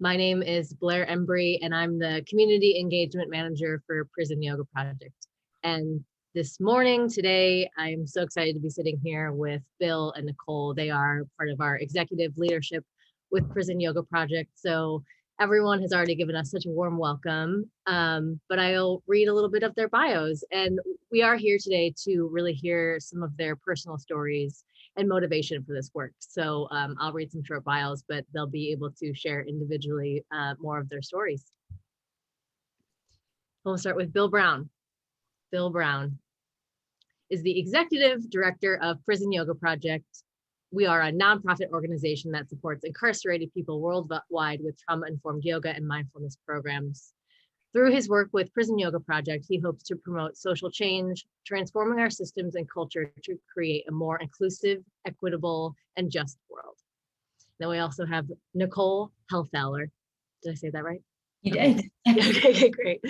My name is Blair Embry, and I'm the Community Engagement Manager for Prison Yoga Project. And this morning, today, I'm so excited to be sitting here with Bill and Nicole. They are part of our executive leadership with Prison Yoga Project. So everyone has already given us such a warm welcome, but I'll read a little bit of their bios. And we are here today to really hear some of their personal stories and motivation for this work. So I'll read some short bios, but they'll be able to share individually more of their stories. We'll start with Bill Brown. Bill Brown is the Executive Director of Prison Yoga Project. We are a nonprofit organization that supports incarcerated people worldwide with trauma-informed yoga and mindfulness programs. Through his work with Prison Yoga Project, he hopes to promote social change, transforming our systems and culture to create a more inclusive, equitable, and just world. Then we also have Nicole Hellthaler. Did I say that right? You did. Okay, great.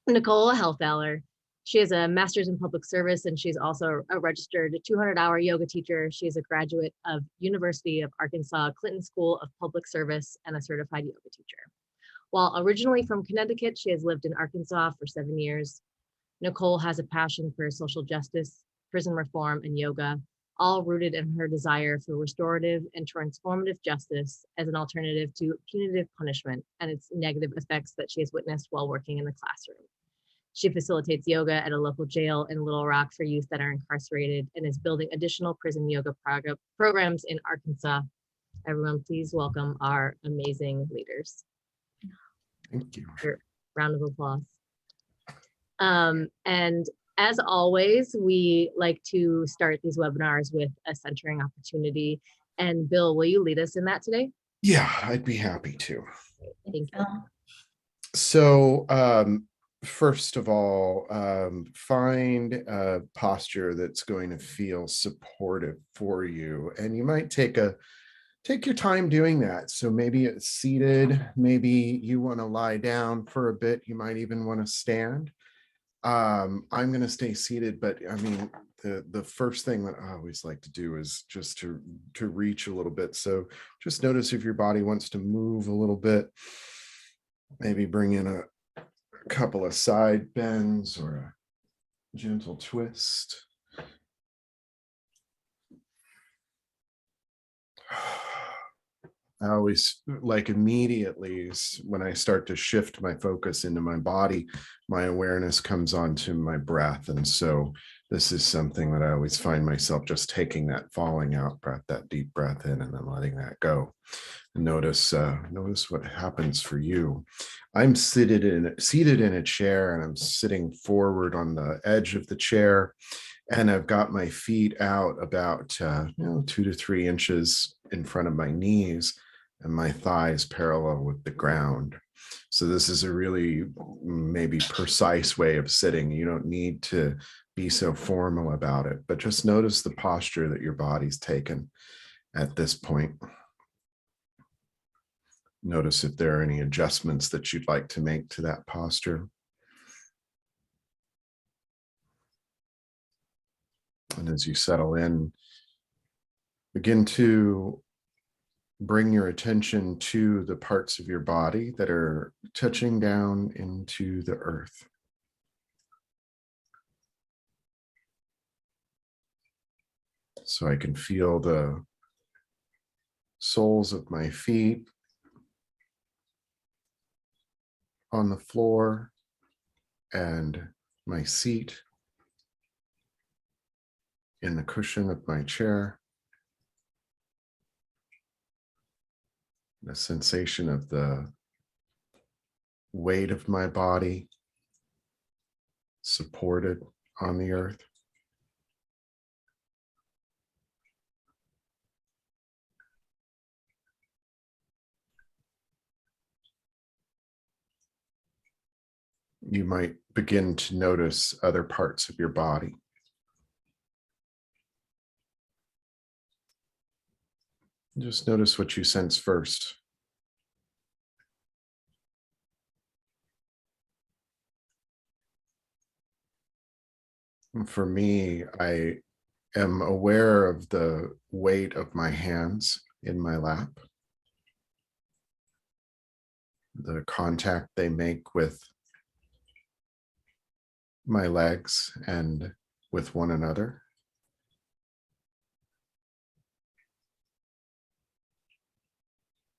Nicole Hellthaler. She has a master's in public service, and she's also a registered 200-hour yoga teacher. She is a graduate of University of Arkansas Clinton School of Public Service and a certified yoga teacher. While originally from Connecticut, she has lived in Arkansas for 7 years. Nicole has a passion for social justice, prison reform, and yoga, all rooted in her desire for restorative and transformative justice as an alternative to punitive punishment and its negative effects that she has witnessed while working in the classroom. She facilitates yoga at a local jail in Little Rock for youth that are incarcerated and is building additional prison yoga programs in Arkansas. Everyone, please welcome our amazing leaders. Thank you. Round of applause. And as always, we like to start these webinars with a centering opportunity. And Bill, will you lead us in that today? Yeah, I'd be happy to. Thank you. So first of all, find a posture that's going to feel supportive for you. And you might take your time doing that. So maybe it's seated, maybe you want to lie down for a bit. You might even want to stand. I'm going to stay seated, but I mean, the first thing that I always like to do is just to reach a little bit. So just notice if your body wants to move a little bit, maybe bring in a couple of side bends or a gentle twist. I always like immediately when I start to shift my focus into my body, my awareness comes onto my breath. And so this is something that I always find myself just taking that falling out breath, that deep breath in, and then letting that go. And notice what happens for you. I'm seated in a chair, and I'm sitting forward on the edge of the chair. And I've got my feet out about 2 to 3 inches in front of my knees, and my thighs parallel with the ground. So this is a really maybe precise way of sitting. You don't need to be so formal about it, but just notice the posture that your body's taken at this point. Notice if there are any adjustments that you'd like to make to that posture. And as you settle in, begin to bring your attention to the parts of your body that are touching down into the earth. So I can feel the soles of my feet on the floor and my seat in the cushion of my chair. The sensation of the weight of my body supported on the earth. You might begin to notice other parts of your body. Just notice what you sense first. For me, I am aware of the weight of my hands in my lap. the contact they make with my legs and with one another.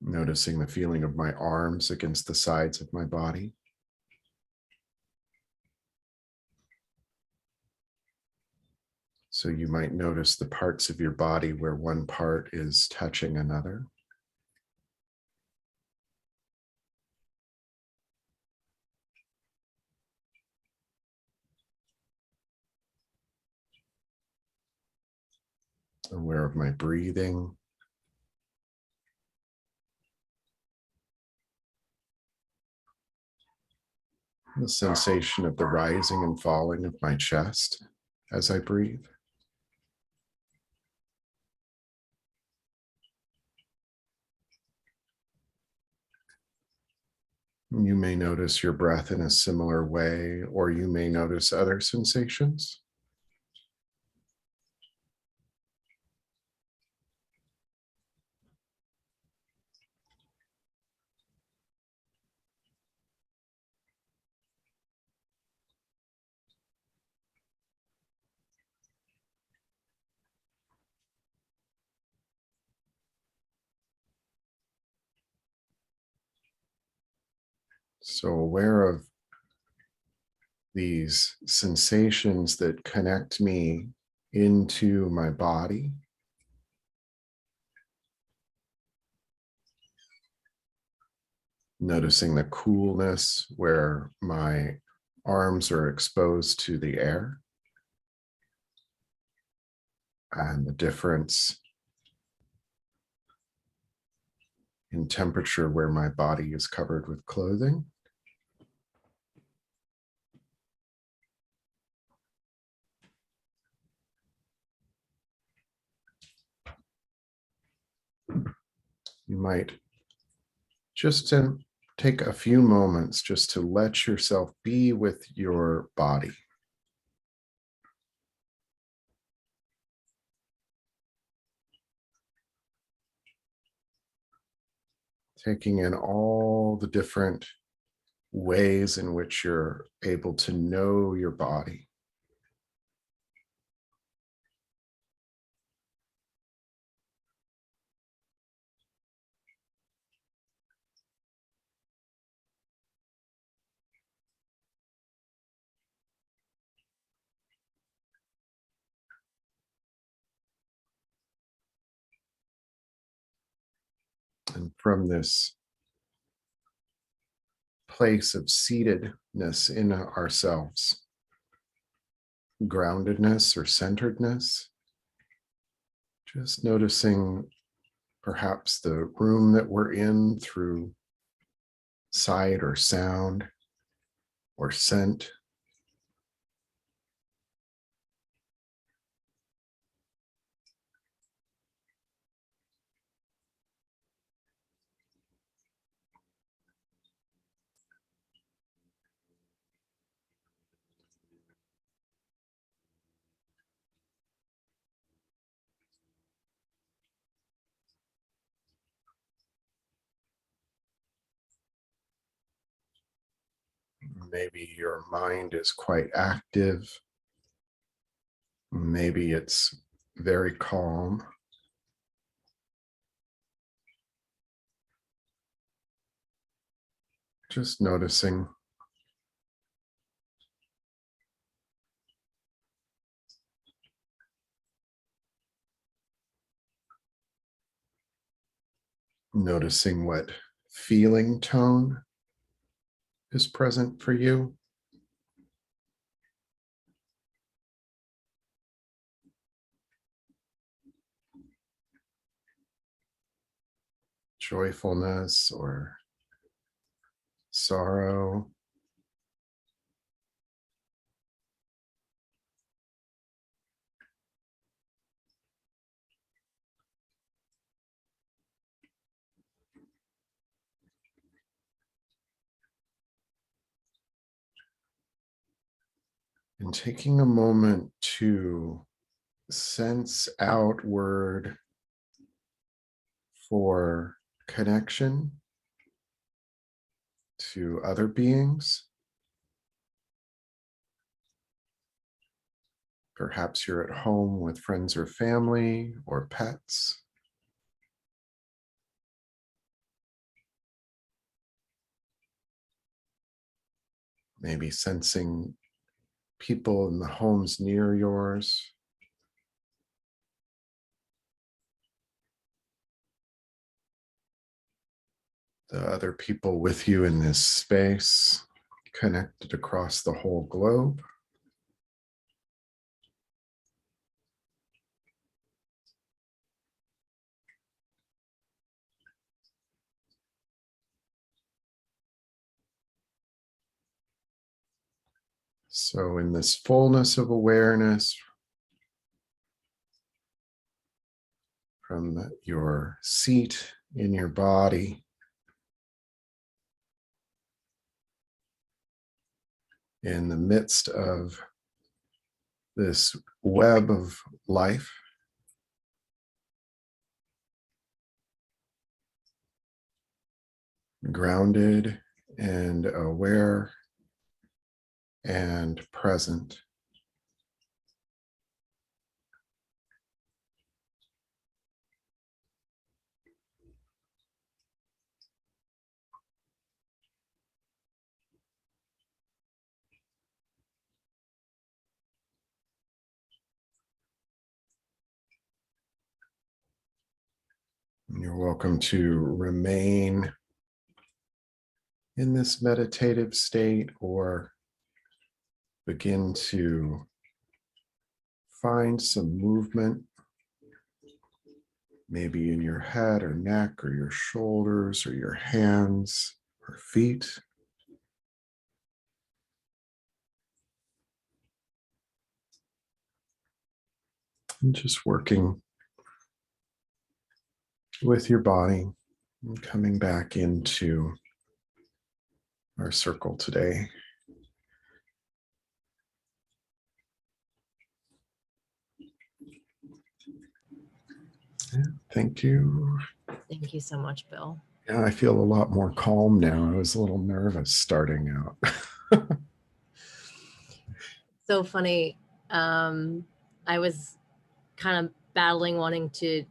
Noticing the feeling of my arms against the sides of my body. So you might notice the parts of your body where one part is touching another. Aware of my breathing. The sensation of the rising and falling of my chest as I breathe. You may notice your breath in a similar way, or you may notice other sensations. So aware of these sensations that connect me into my body. Noticing the coolness where my arms are exposed to the air. And the difference in temperature where my body is covered with clothing. You might just take a few moments just to let yourself be with your body. Taking in all the different ways in which you're able to know your body. And from this place of seatedness in ourselves, groundedness or centeredness, just noticing perhaps the room that we're in through sight or sound or scent. Maybe your mind is quite active. Maybe it's very calm. Just noticing. Noticing what feeling tone is present for you. Joyfulness or sorrow. And taking a moment to sense outward for connection, to other beings. Perhaps you're at home with friends or family or pets. Maybe sensing people in the homes near yours. The other people with you in this space, connected across the whole globe. So in this fullness of awareness from your seat in your body, in the midst of this web of life, grounded and aware and present. You're welcome to remain in this meditative state or begin to find some movement, maybe in your head or neck or your shoulders or your hands or feet. And just working with your body and coming back into our circle today. Yeah, thank you. Thank you so much, Bill. Yeah, I feel a lot more calm now. I was a little nervous starting out. So funny. I was kind of battling wanting to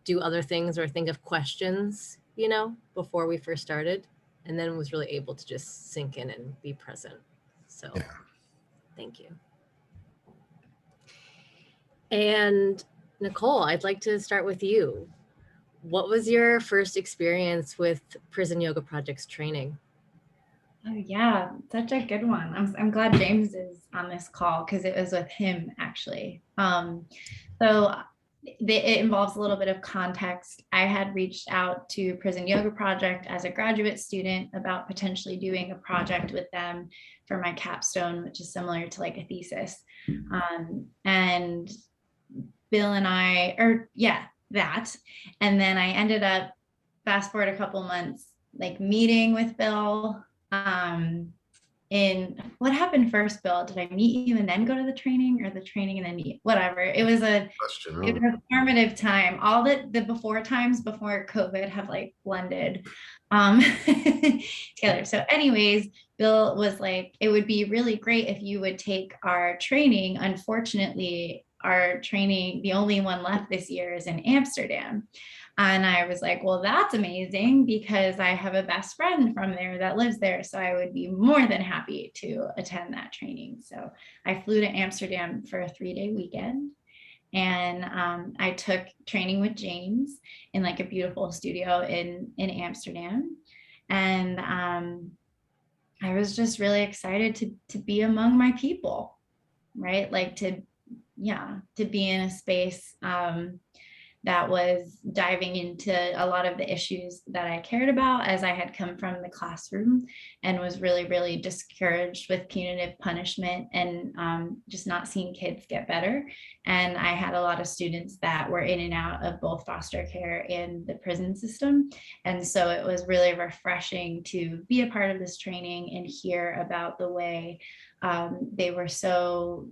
do other things or think of questions, before we first started, and then was really able to just sink in and be present. So Yeah. thank you. And Nicole, I'd like to start with you. What was your first experience with Prison Yoga Project's training? Oh yeah, such a good one. I'm glad James is on this call because it was with him actually. So it involves a little bit of context. I had reached out to Prison Yoga Project as a graduate student about potentially doing a project with them for my capstone, which is similar to like a thesis. And Bill and I, that. And then I ended up, fast forward a couple months, like meeting with Bill. In what happened first, Bill? Did I meet you and then go to the training, or the training and then meet? Whatever. It was a formative time. All the before times before COVID have like blended together. So anyways, Bill was like, it would be really great if you would take our training. Unfortunately, our training, the only one left this year, is in Amsterdam. And I was like, well, that's amazing because I have a best friend from there that lives there. So I would be more than happy to attend that training. So I flew to Amsterdam for a 3-day weekend. And I took training with James in like a beautiful studio in Amsterdam. And I was just really excited to be among my people, right? Like to be in a space that was diving into a lot of the issues that I cared about, as I had come from the classroom and was really, really discouraged with punitive punishment and just not seeing kids get better. And I had a lot of students that were in and out of both foster care and the prison system. And so it was really refreshing to be a part of this training and hear about the way they were so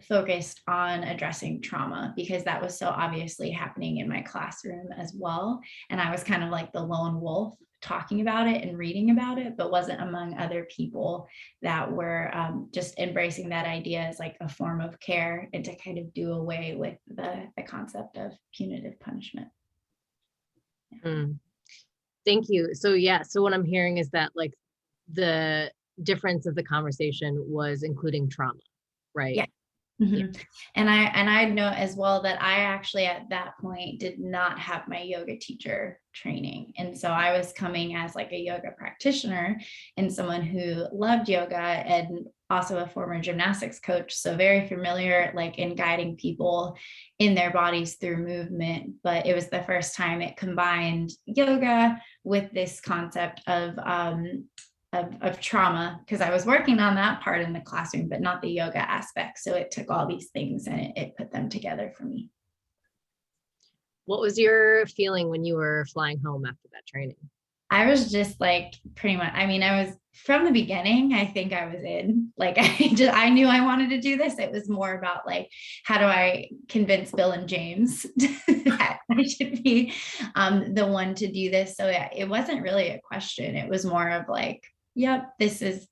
focused on addressing trauma, because that was so obviously happening in my classroom as well. And I was kind of like the lone wolf talking about it and reading about it, but wasn't among other people that were just embracing that idea as like a form of care, and to kind of do away with the concept of punitive punishment. Mm. Thank you. So yeah, so what I'm hearing is that like the difference of the conversation was including trauma, right? Yeah. Mm-hmm. And I know as well that I actually at that point did not have my yoga teacher training. And so I was coming as like a yoga practitioner and someone who loved yoga, and also a former gymnastics coach. So very familiar like in guiding people in their bodies through movement. But it was the first time it combined yoga with this concept of trauma, because I was working on that part in the classroom, but not the yoga aspect. So it took all these things and it put them together for me. What was your feeling when you were flying home after that training? I was just like pretty much, I mean, I was from the beginning, I think I was in, like, I knew I wanted to do this. It was more about like, how do I convince Bill and James that I should be the one to do this? So yeah, it wasn't really a question. It was more of like, yep, this is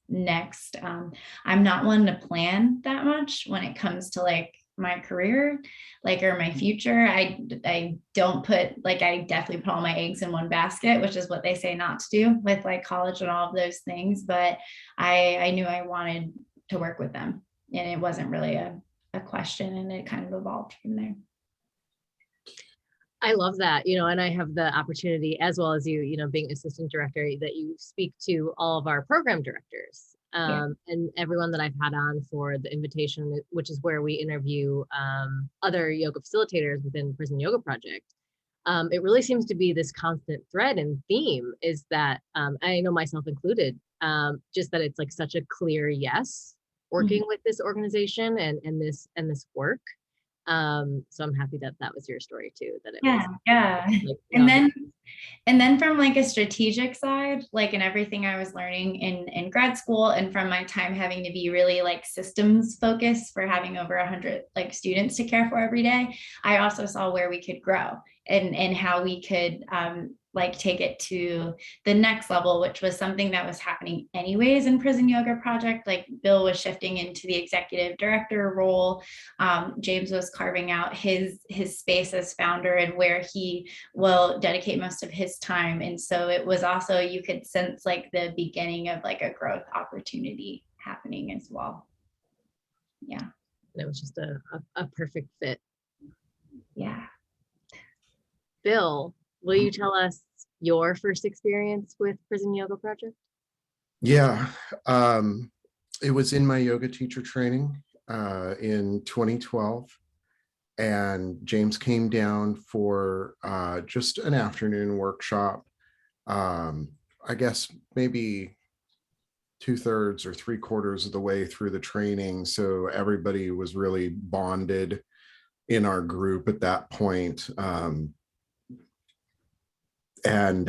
next. I'm not one to plan that much when it comes to like my career, like, or my future. I don't put, like, I definitely put all my eggs in one basket, which is what they say not to do with like college and all of those things. But I knew I wanted to work with them, and it wasn't really a question, and it kind of evolved from there. I love that, and I have the opportunity, as well as you, being assistant director, that you speak to all of our program directors and everyone that I've had on for the invitation, which is where we interview other yoga facilitators within Prison Yoga Project. It really seems to be this constant thread and theme is that, I know myself included, just that it's like such a clear yes, working with this organization and this work. So I'm happy that that was your story too, that it was like, and then from like a strategic side, like in everything I was learning in grad school, and from my time having to be really like systems focused for having over 100 like students to care for every day, I also saw where we could grow and how we could like take it to the next level, which was something that was happening anyways in Prison Yoga Project. Like Bill was shifting into the executive director role. James was carving out his space as founder and where he will dedicate most of his time. And so it was also, you could sense like the beginning of like a growth opportunity happening as well. Yeah. It was just a perfect fit. Yeah. Bill, will you tell us your first experience with Prison Yoga Project? Yeah, it was in my yoga teacher training in 2012. And James came down for just an afternoon workshop. I guess maybe 2/3 or 3/4 of the way through the training. So everybody was really bonded in our group at that point. And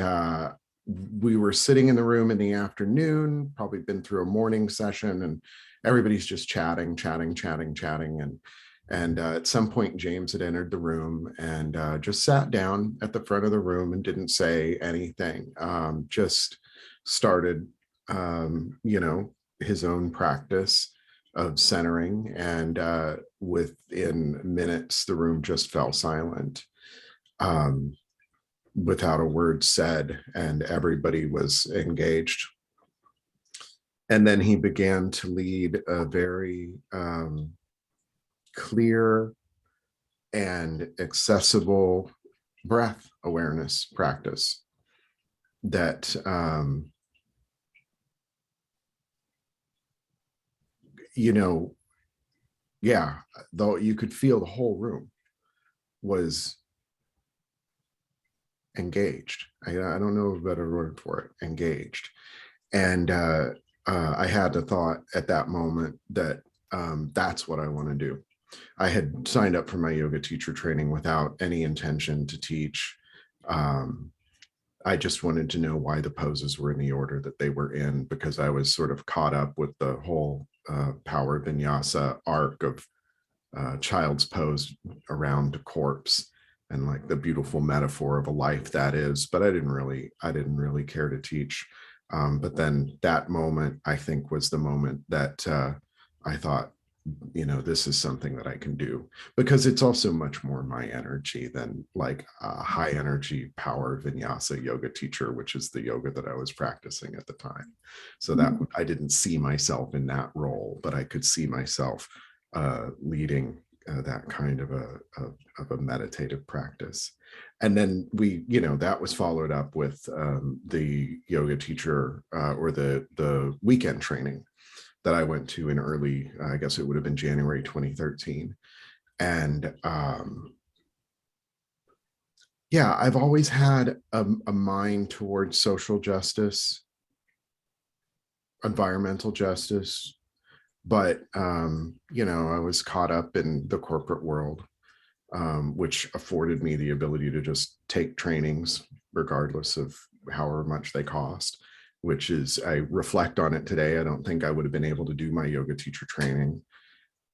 we were sitting in the room in the afternoon, probably been through a morning session, and everybody's just chatting. And at some point, James had entered the room and just sat down at the front of the room and didn't say anything, just started, his own practice of centering. And within minutes, the room just fell silent. Without a word said, and everybody was engaged. And then he began to lead a very clear and accessible breath awareness practice that though you could feel the whole room was engaged. I don't know a better word for it, engaged. And I had the thought at that moment that that's what I want to do. I had signed up for my yoga teacher training without any intention to teach. I just wanted to know why the poses were in the order that they were in, because I was sort of caught up with the whole power vinyasa arc of child's pose around a corpse. and like the beautiful metaphor of a life that is, but I didn't really care to teach. But then that moment, I think, was the moment that I thought, this is something that I can do, because it's also much more my energy than like a high energy power vinyasa yoga teacher, which is the yoga that I was practicing at the time. So that I didn't see myself in that role, but I could see myself leading that kind of a meditative practice. And then that was followed up with the yoga teacher or the weekend training that I went to in early, I guess it would have been January 2013. And I've always had a mind towards social justice, environmental justice, but I was caught up in the corporate world, which afforded me the ability to just take trainings regardless of however much they cost, which is, I reflect on it today, I don't think I would have been able to do my yoga teacher training.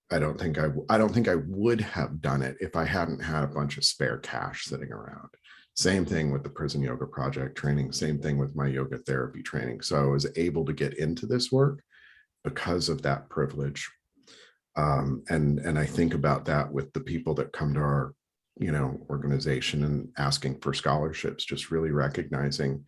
I don't think I would have done it if I hadn't had a bunch of spare cash sitting around. Same thing with the prison yoga project training, same thing with my yoga therapy training. So I was able to get into this work because of that privilege. And I think about that with the people that come to our, organization and asking for scholarships, just really recognizing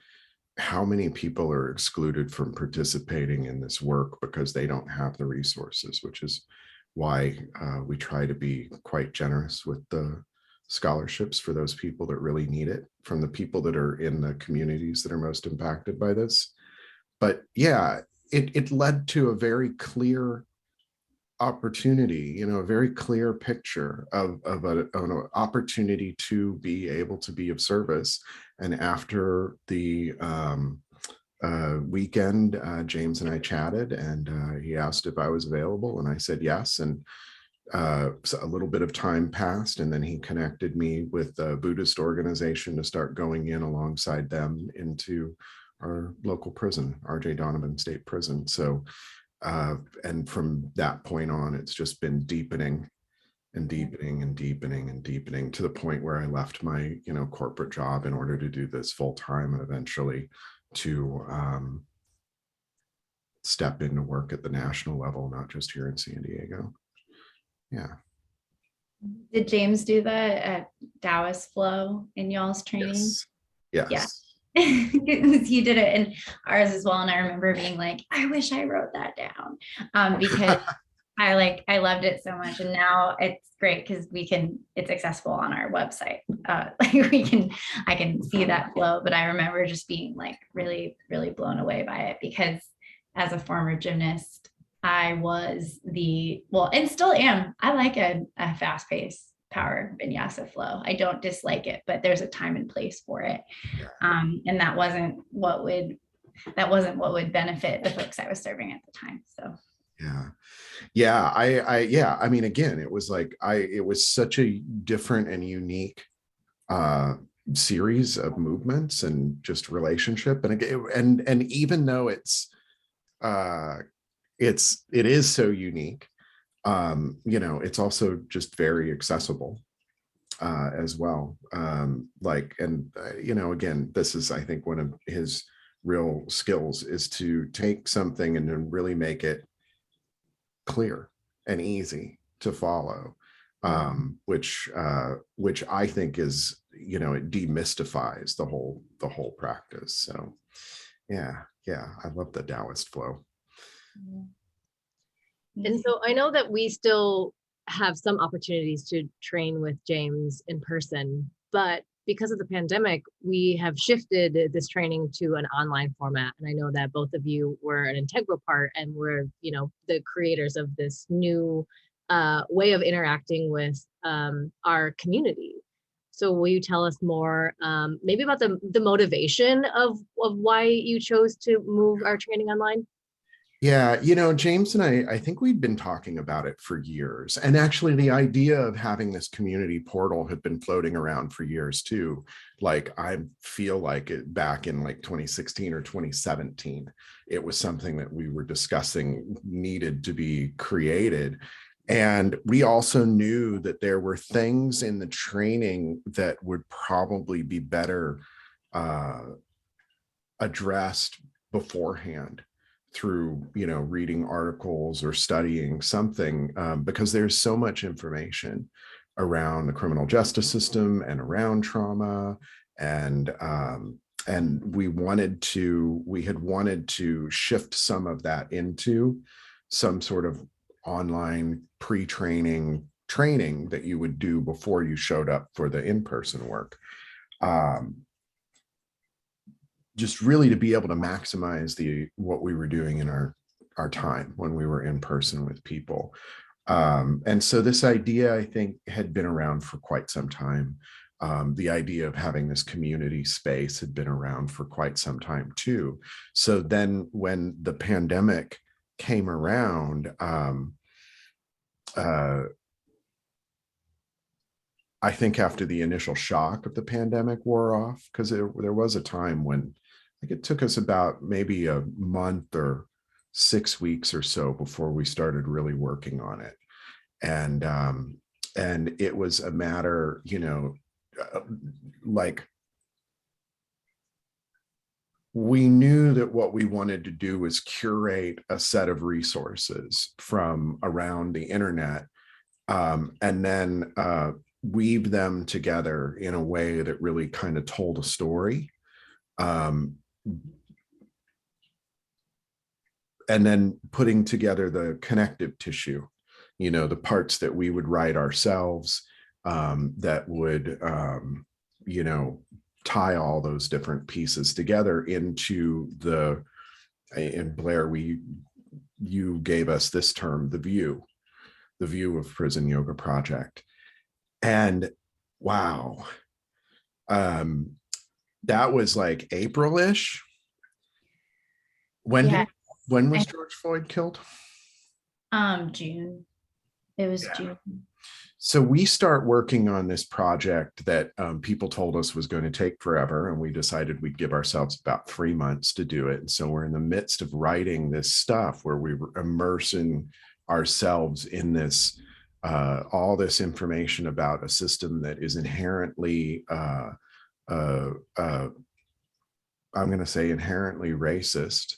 how many people are excluded from participating in this work because they don't have the resources, which is why we try to be quite generous with the scholarships for those people that really need it, from the people that are in the communities that are most impacted by this. But yeah, it led to a very clear opportunity, a very clear picture of an opportunity to be able to be of service. And after the weekend, James and I chatted, and he asked if I was available, and I said yes. And so a little bit of time passed, and then he connected me with a Buddhist organization to start going in alongside them into our local prison, R.J. Donovan State Prison. So and from that point on, it's just been deepening and deepening and deepening and deepening, to the point where I left my corporate job in order to do this full time, and eventually to step into work at the national level, not just here in San Diego. Yeah. Did James do the Taoist flow in y'all's training? Yes. Yeah. He did it in ours as well, and I remember being like, I wish I wrote that down, because I loved it so much. And now it's great because it's accessible on our website. I can see that flow, but I remember just being like really, really blown away by it, because as a former gymnast, I was and still am, I like a fast paced power vinyasa flow. I don't dislike it, but there's a time and place for it. And that wasn't what would benefit the folks I was serving at the time. So I mean, again, it was like it was such a different and unique series of movements and just relationship, and even though it is so unique, it's also just very accessible as well. Again, this is, I think, one of his real skills, is to take something and then really make it clear and easy to follow, which I think is, it demystifies the whole practice. So yeah, I love the Taoist flow. And so I know that we still have some opportunities to train with James in person, but because of the pandemic, we have shifted this training to an online format. And I know that both of you were an integral part, and were, the creators of this new way of interacting with our community. So will you tell us more maybe about the motivation of why you chose to move our training online? Yeah, James and I think we'd been talking about it for years. And actually, the idea of having this community portal had been floating around for years too. Like, I feel like it back in like 2016 or 2017, it was something that we were discussing needed to be created. And we also knew that there were things in the training that would probably be better addressed beforehand through, reading articles or studying something, because there's so much information around the criminal justice system and around trauma. And we had wanted to shift some of that into some sort of online training that you would do before you showed up for the in-person work. Just really to be able to maximize what we were doing in our time when we were in person with people. And so this idea, I think, had been around for quite some time. The idea of having this community space had been around for quite some time too. So then when the pandemic came around, I think after the initial shock of the pandemic wore off, because there was a time when it took us about maybe a month or 6 weeks or so before we started really working on it. And it was a matter, like, we knew that what we wanted to do was curate a set of resources from around the internet, and then weave them together in a way that really kind of told a story. And then putting together the connective tissue, the parts that we would write ourselves, that would, tie all those different pieces together into and Blair, you gave us this term, the view of Prison Yoga Project. And wow, that was like April-ish. When was George Floyd killed? June. It was June. So we start working on this project that people told us was going to take forever, and we decided we'd give ourselves about 3 months to do it. And so we're in the midst of writing this stuff where we were immersing ourselves in this, all this information about a system that is inherently, I'm going to say inherently racist.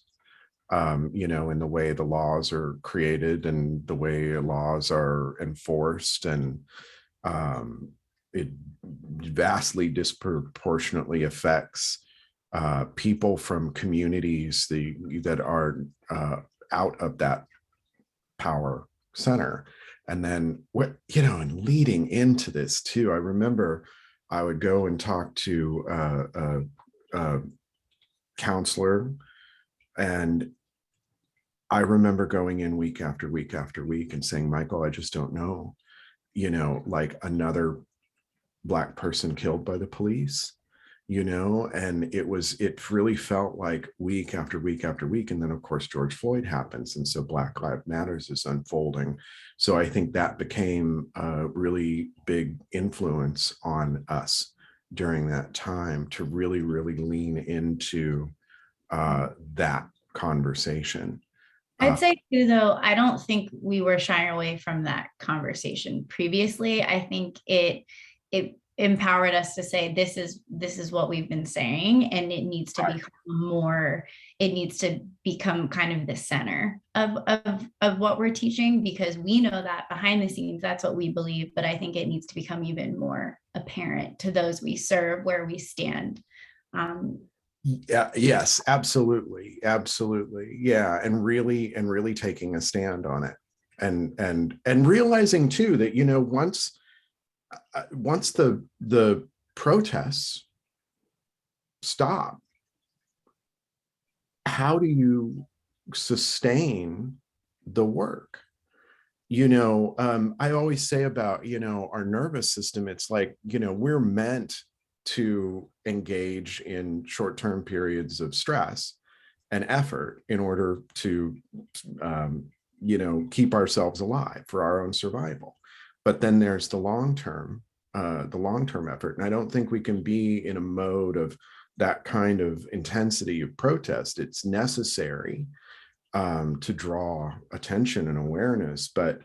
In the way the laws are created and the way laws are enforced, and it vastly disproportionately affects people from communities that are out of that power center. And then and leading into this too, I remember I would go and talk to a counselor, and I remember going in week after week after week and saying, Michael, I just don't know, like another Black person killed by the police, and it really felt like week after week after week. And then of course, George Floyd happens. And so Black Lives Matters is unfolding. So I think that became a really big influence on us during that time to really, really lean into that conversation. I'd say too, though, I don't think we were shying away from that conversation previously. I think it empowered us to say, this is what we've been saying, and it needs to become more, it needs to become kind of the center of what we're teaching, because we know that behind the scenes, that's what we believe, but I think it needs to become even more apparent to those we serve where we stand. Yeah, yes, absolutely. Yeah. And really taking a stand on it, and realizing too that, once the protests stop, how do you sustain the work? I always say about, our nervous system, it's like, we're meant to engage in short-term periods of stress and effort in order to, keep ourselves alive for our own survival. But then there's the long-term effort. And I don't think we can be in a mode of that kind of intensity of protest. It's necessary to draw attention and awareness, but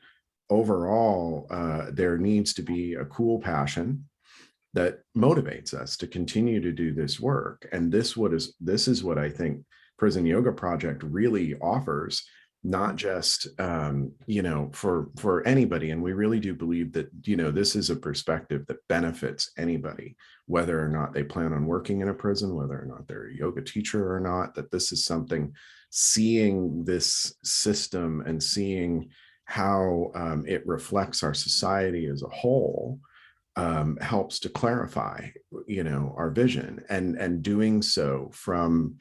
overall, there needs to be a cool passion that motivates us to continue to do this work. And this is what I think Prison Yoga Project really offers, not just for anybody. And we really do believe that this is a perspective that benefits anybody, whether or not they plan on working in a prison, whether or not they're a yoga teacher or not. That this is something, seeing this system and seeing how it reflects our society as a whole, helps to clarify our vision, and doing so from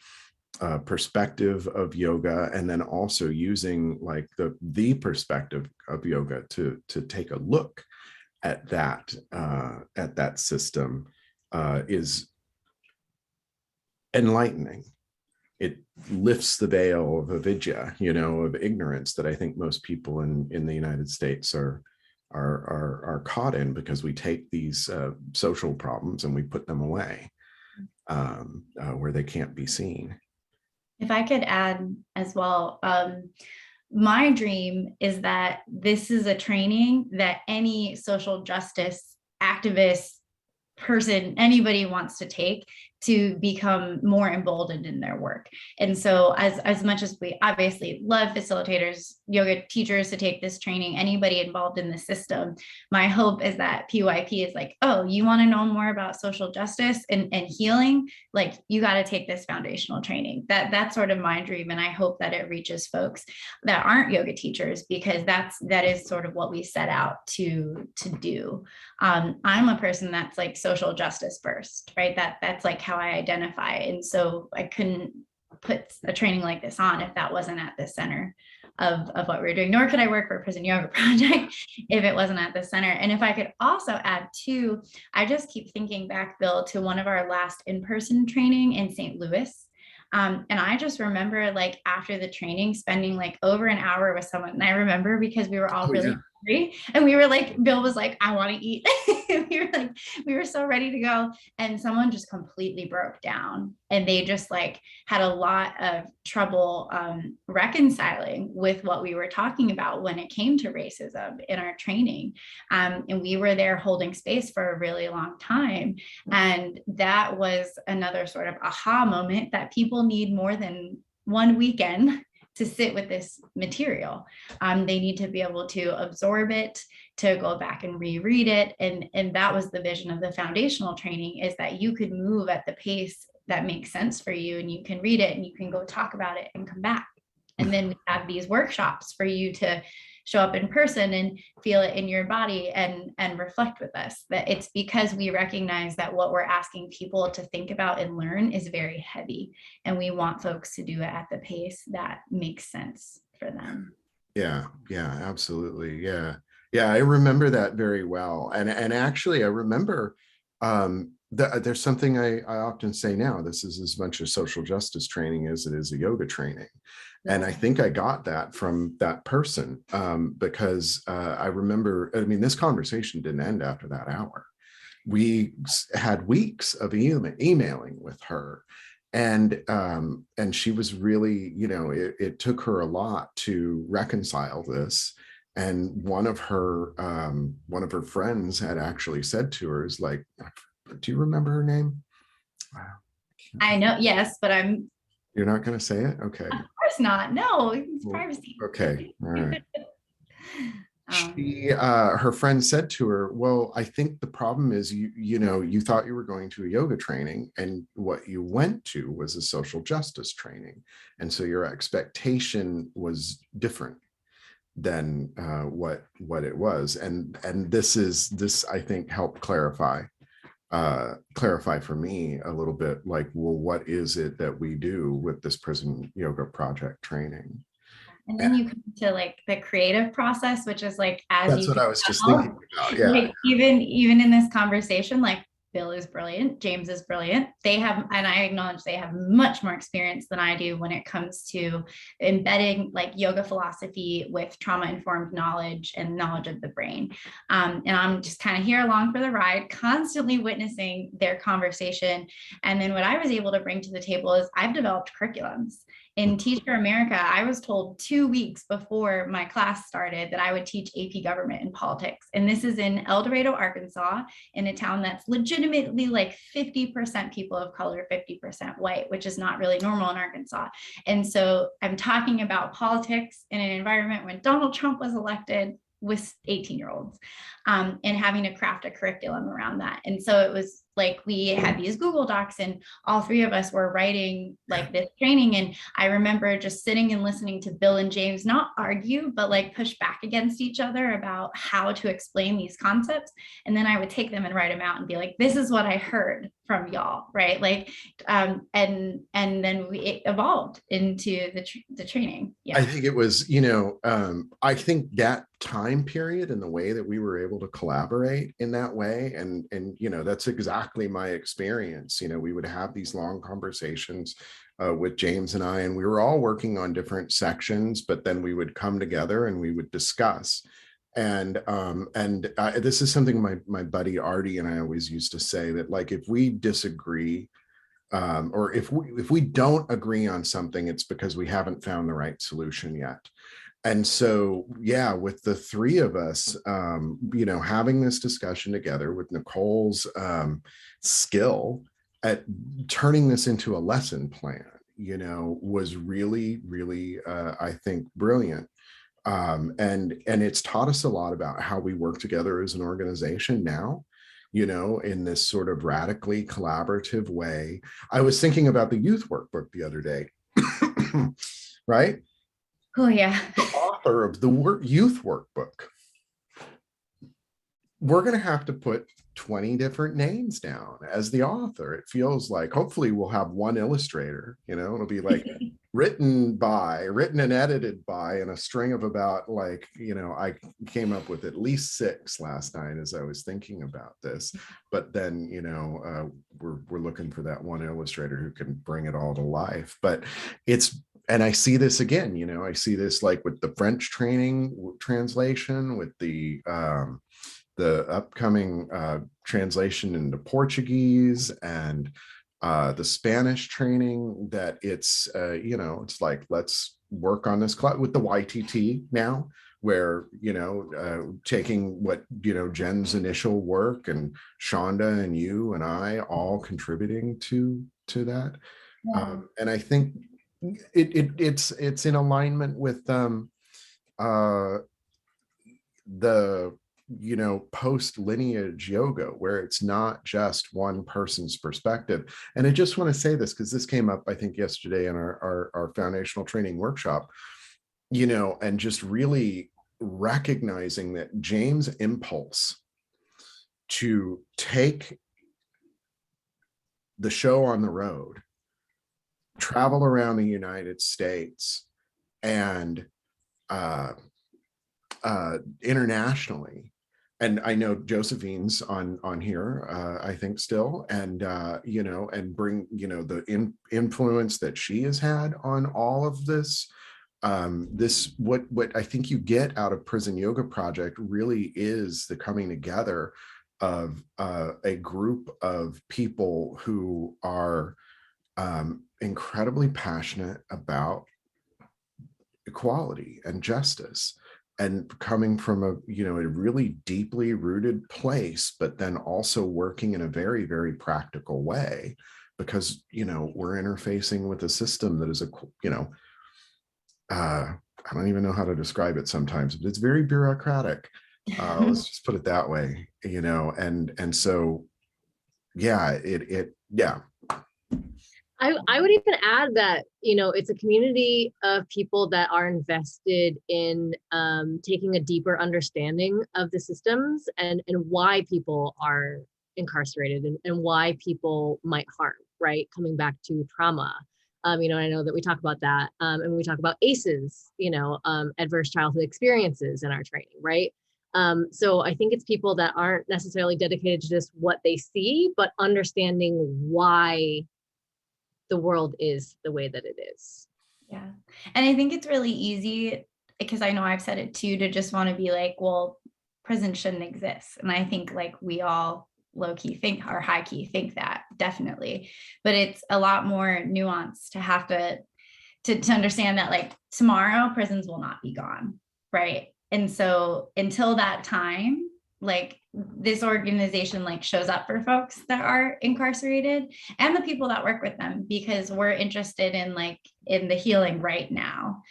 perspective of yoga, and then also using like the perspective of yoga to take a look at that system, is enlightening. It lifts the veil of avidya, of ignorance, that I think most people in the United States are caught in, because we take these social problems and we put them away, where they can't be seen. If I could add as well, my dream is that this is a training that any social justice activist person, anybody wants to take to become more emboldened in their work. And so as much as we obviously love facilitators, yoga teachers to take this training, anybody involved in the system, my hope is that PYP is like, oh, you want to know more about social justice and healing? Like, you got to take this foundational training. That's sort of my dream. And I hope that it reaches folks that aren't yoga teachers, because that is sort of what we set out to do. I'm a person that's like social justice first, right? That's like how I identify. And so I couldn't put a training like this on if that wasn't at the center of what we're doing, nor could I work for a Prison Yoga Project if it wasn't at the center. And if I could also add too, I just keep thinking back, Bill, to one of our last in-person training in St. Louis. And I just remember, like, after the training, spending like over an hour with someone. And I remember, because we were all really hungry, and we were like, Bill was like, I want to eat. we were so ready to go. And someone just completely broke down, and they just like had a lot of trouble reconciling with what we were talking about when it came to racism in our training. And we were there holding space for a really long time. And that was another sort of aha moment, that people need more than one weekend to sit with this material. They need to be able to absorb it, to go back and reread it. And that was the vision of the foundational training, is that you could move at the pace that makes sense for you, and you can read it and you can go talk about it and come back. And then we have these workshops for you to show up in person and feel it in your body and reflect with us. That it's because we recognize that what we're asking people to think about and learn is very heavy, and we want folks to do it at the pace that makes sense for them. Yeah, absolutely. Yeah, I remember that very well. And actually I remember there's something I often say now: this is as much a social justice training as it is a yoga training. And I think I got that from that person, because I remember, this conversation didn't end after that hour. We had weeks of emailing with her, and she was really, it took her a lot to reconcile this. And one of her friends had actually said to her, is like, do you remember her name? I know, yes, but you're not going to say it? Okay. Of course not. No, it's privacy. Okay. All right. Her friend said to her, well, I think the problem is you thought you were going to a yoga training, and what you went to was a social justice training. And so your expectation was different than what it was. And this I think helped clarify for me a little bit, like, well, what is it that we do with this Prison Yoga Project training? And then you come to like the creative process, which is like, that's what I was just thinking about. Yeah. Like, even in this conversation, like, Bill is brilliant, James is brilliant. They have, and I acknowledge they have much more experience than I do when it comes to embedding like yoga philosophy with trauma-informed knowledge and knowledge of the brain. And I'm just kind of here along for the ride, constantly witnessing their conversation. And then what I was able to bring to the table is I've developed curriculums. In Teach for America, I was told 2 weeks before my class started that I would teach AP government and politics. And this is in El Dorado, Arkansas, in a town that's legitimately like 50% people of color, 50% white, which is not really normal in Arkansas. And so I'm talking about politics in an environment when Donald Trump was elected with 18-year-olds, and having to craft a curriculum around that. And so it was like we had these Google Docs and all three of us were writing like this training. And I remember just sitting and listening to Bill and James not argue, but like push back against each other about how to explain these concepts. And then I would take them and write them out and be like, this is what I heard from y'all, right? Like, and then it evolved into the training. Yeah. I think it was, I think that time period and the way that we were able to collaborate in that way, and that's exactly my experience. We would have these long conversations with James and I, and we were all working on different sections, but then we would come together and we would discuss. And this is something my buddy Artie and I always used to say, that like if we disagree, or if we don't agree on something, it's because we haven't found the right solution yet. And so, yeah, with the three of us, having this discussion together with Nicole's skill at turning this into a lesson plan, was really, really, I think, brilliant. And it's taught us a lot about how we work together as an organization now, in this sort of radically collaborative way. I was thinking about the youth workbook the other day, right? Oh, yeah. The author of the youth workbook, we're going to have to put 20 different names down as the author. It feels like hopefully we'll have one illustrator, it'll be like written and edited by, and a string of about like, I came up with at least 6 last night as I was thinking about this. But then, we're looking for that one illustrator who can bring it all to life. But and I see this again, I see this like with the French training translation, with the upcoming translation into Portuguese, and the Spanish training, that it's, it's like, let's work on this with the YTT now, where, taking what, Jen's initial work, and Shonda and you and I all contributing to that. Yeah. And I think it's in alignment with the post lineage yoga, where it's not just one person's perspective. And I just want to say this because this came up, I think, yesterday in our foundational training workshop, and just really recognizing that James' impulse to take the show on the road, travel around the United States, and internationally. And I know Josephine's on here, I think still, and and bring the influence that she has had on all of this. What I think you get out of Prison Yoga Project really is the coming together of a group of people who are incredibly passionate about equality and justice, and coming from a really deeply rooted place, but then also working in a very, very practical way, because we're interfacing with a system that is I don't even know how to describe it sometimes, but it's very bureaucratic. Let's just put it that way, and so yeah, yeah. I would even add that, it's a community of people that are invested in taking a deeper understanding of the systems and why people are incarcerated, and why people might harm, right? Coming back to trauma. I know that we talk about that, and we talk about ACEs, adverse childhood experiences in our training, right? So I think it's people that aren't necessarily dedicated to just what they see, but understanding why the world is the way that it is. Yeah. And I think it's really easy, because I know I've said it too, to just want to be like, well, prison shouldn't exist. And I think like we all low key think, or high key think that, definitely. But it's a lot more nuanced to have to to understand that like tomorrow prisons will not be gone, right? And so until that time, like this organization like shows up for folks that are incarcerated and the people that work with them, because we're interested in like in the healing right now.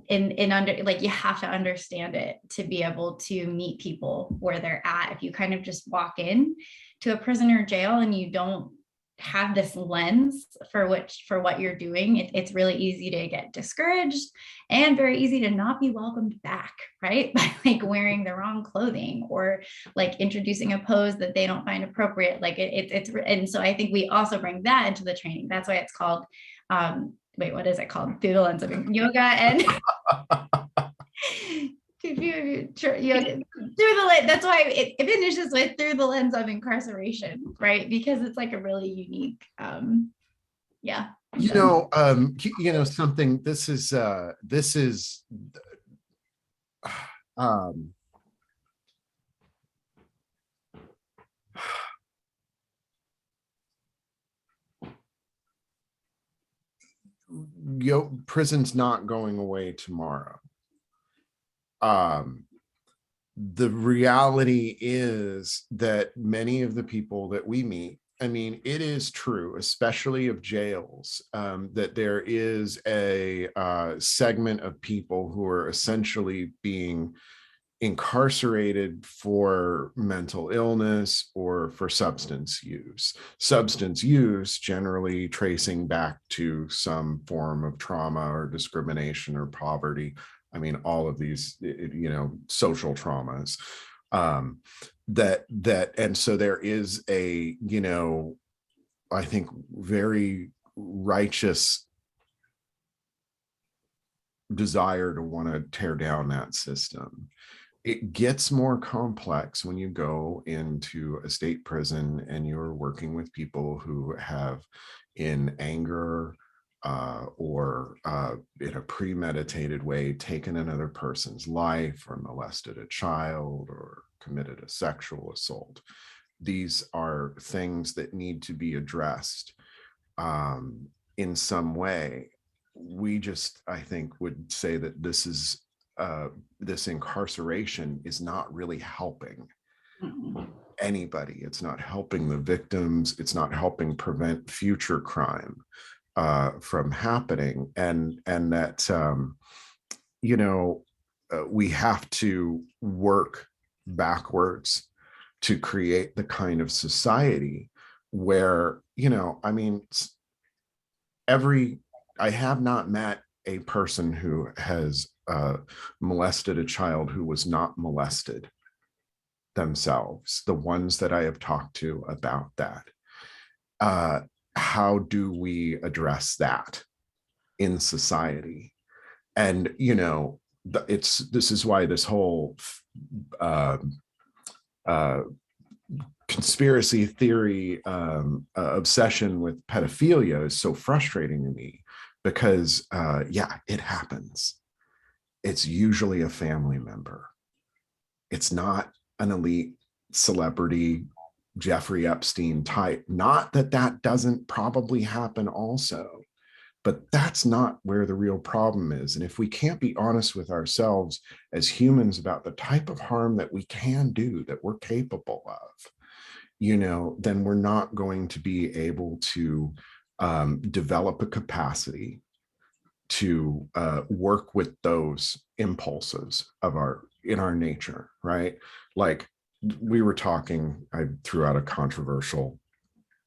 In under like you have to understand it to be able to meet people where they're at. If you kind of just walk in to a prison or jail and you don't have this lens for what you're doing, it's really easy to get discouraged and very easy to not be welcomed back, right? By like wearing the wrong clothing or like introducing a pose that they don't find appropriate. Like it's and so I think we also bring that into the training. That's why it's called what is it called? Through the lens of yoga and that's why it finishes with through the lens of incarceration, right? Because it's like a really unique something, this is prison's not going away tomorrow. The reality is that many of the people that we meet, I mean, it is true, especially of jails, that there is a segment of people who are essentially being incarcerated for mental illness or for substance use. Substance use generally tracing back to some form of trauma or discrimination or poverty. I mean, all of these, social traumas. And so there is a, I think very righteous desire to want to tear down that system. It gets more complex when you go into a state prison and you're working with people who have, in anger or in a premeditated way, taken another person's life or molested a child or committed a sexual assault. These are things that need to be addressed in some way. We just, I think, would say that this is this incarceration is not really helping anybody. It's not helping the victims. It's not helping prevent future crime from happening. And that, we have to work backwards to create the kind of society where, I have not met a person who has molested a child who was not molested themselves. The ones that I have talked to about that. How do we address that in society? And, this is why this whole conspiracy theory obsession with pedophilia is so frustrating to me, because it happens. It's usually a family member. It's not an elite celebrity Jeffrey Epstein type. Not that that doesn't probably happen also, but that's not where the real problem is. And if we can't be honest with ourselves as humans about the type of harm that we can do, that we're capable of, then we're not going to be able to develop a capacity to work with those impulses in our nature, right? Like we were talking, I threw out a controversial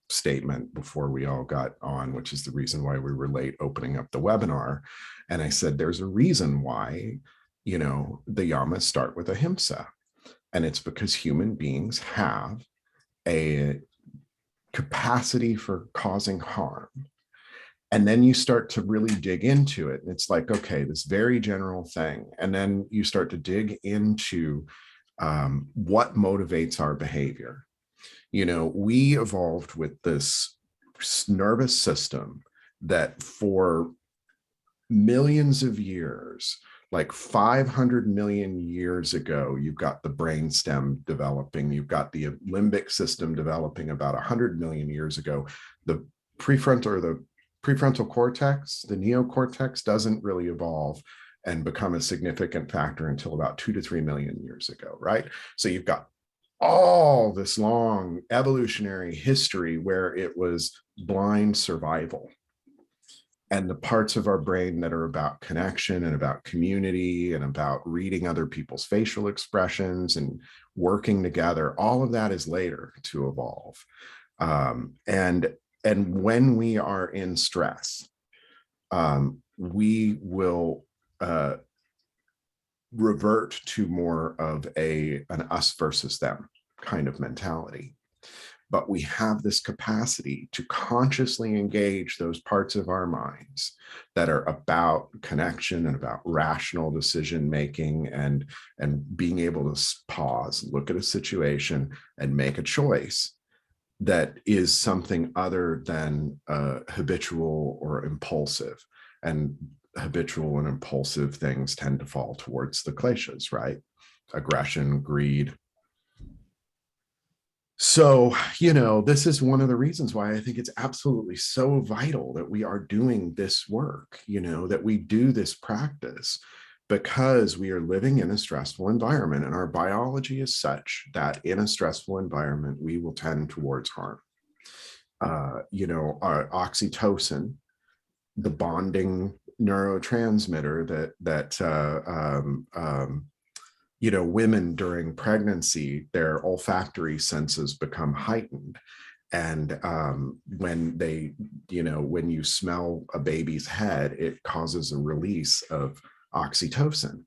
statement before we all got on, which is the reason why we were late opening up the webinar. And I said, there's a reason why, the yamas start with ahimsa. And it's because human beings have a capacity for causing harm. And then you start to really dig into it. And it's like, okay, this very general thing. And then you start to dig into what motivates our behavior. We evolved with this nervous system that for millions of years, like 500 million years ago, you've got the brainstem developing, you've got the limbic system developing about 100 million years ago. The prefrontal or the prefrontal cortex, the neocortex, doesn't really evolve and become a significant factor until about 2 to 3 million years ago, right? So you've got all this long evolutionary history where it was blind survival. And the parts of our brain that are about connection and about community and about reading other people's facial expressions and working together, all of that is later to evolve. And when we are in stress, we will revert to more of an us versus them kind of mentality. But we have this capacity to consciously engage those parts of our minds that are about connection and about rational decision making and being able to pause, look at a situation and make a choice that is something other than habitual or impulsive. And habitual and impulsive things tend to fall towards the kleshas, right? Aggression, greed. So, this is one of the reasons why I think it's absolutely so vital that we are doing this work, that we do this practice, because we are living in a stressful environment and our biology is such that in a stressful environment, we will tend towards harm. Our oxytocin, the bonding neurotransmitter that women during pregnancy, their olfactory senses become heightened. And when you smell a baby's head, it causes a release of oxytocin,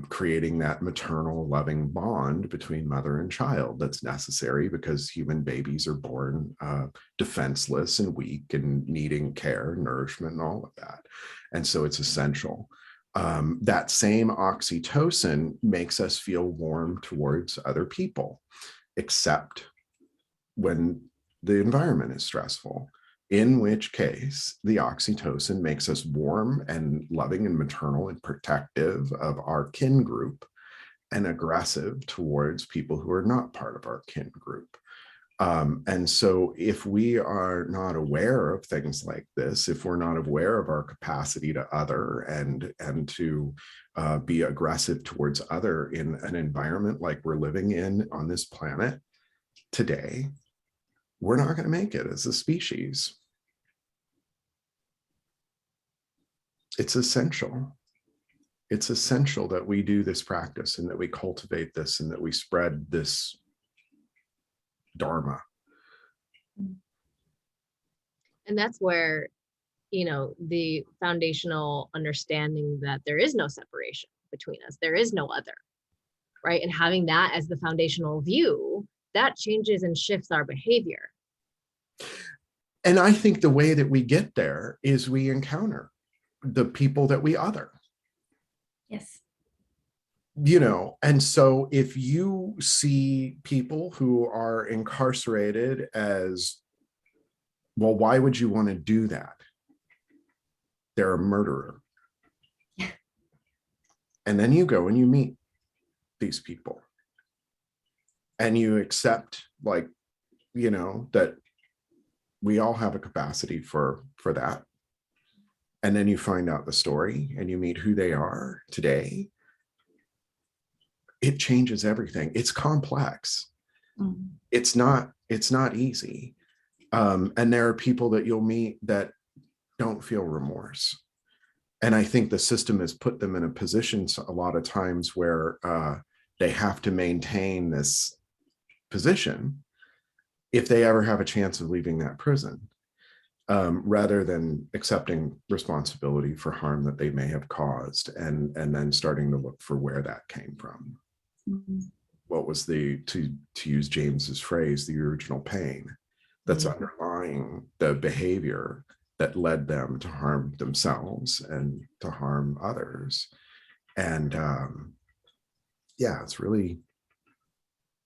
creating that maternal loving bond between mother and child that's necessary because human babies are born defenseless and weak and needing care, nourishment, and all of that. And so it's essential. That same oxytocin makes us feel warm towards other people, except when the environment is stressful, in which case the oxytocin makes us warm and loving and maternal and protective of our kin group and aggressive towards people who are not part of our kin group. And so if we are not aware of things like this, if we're not aware of our capacity to other and to be aggressive towards other in an environment like we're living in on this planet today, we're not going to make it as a species. It's essential. It's essential that we do this practice and that we cultivate this and that we spread this dharma. And that's where, the foundational understanding that there is no separation between us, there is no other, right? And having that as the foundational view, that changes and shifts our behavior. And I think the way that we get there is we encounter the people that we other. Yes. And so if you see people who are incarcerated as, well, why would you want to do that? They're a murderer. And then you go and you meet these people and you accept that we all have a capacity for that. And then you find out the story and you meet who they are today. It changes everything. It's complex. Mm-hmm. It's not easy. And there are people that you'll meet that don't feel remorse. And I think the system has put them in a position a lot of times where they have to maintain this position if they ever have a chance of leaving that prison, rather than accepting responsibility for harm that they may have caused and then starting to look for where that came from. Mm-hmm. What was to use James's phrase, the original pain that's mm-hmm. underlying the behavior that led them to harm themselves and to harm others. And it's really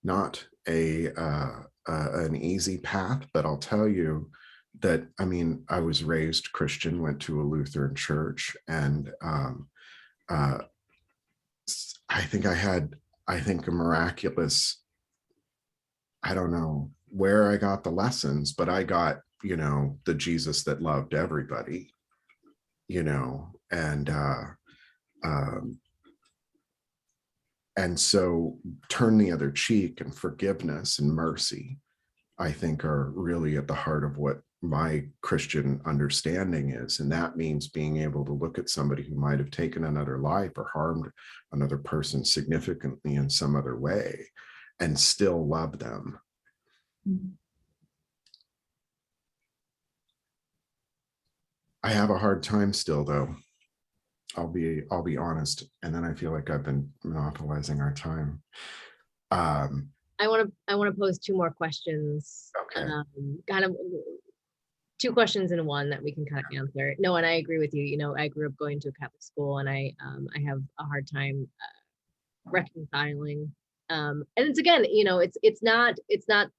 not an easy path, but I'll tell you that, I was raised Christian, went to a Lutheran church, and I think a miraculous, I don't know where I got the lessons, but I got the Jesus that loved everybody, um, and so turn the other cheek, and forgiveness and mercy, I think, are really at the heart of what my Christian understanding is. And that means being able to look at somebody who might have taken another life or harmed another person significantly in some other way and still love them. Mm-hmm. I have a hard time still, though. I'll be honest. And then I feel like I've been monopolizing our time. I want to pose two more questions. Okay. Kind of two questions in one that we can kind of answer. No, and I agree with you. I grew up going to a Catholic school, and I have a hard time reconciling. And it's again, it's not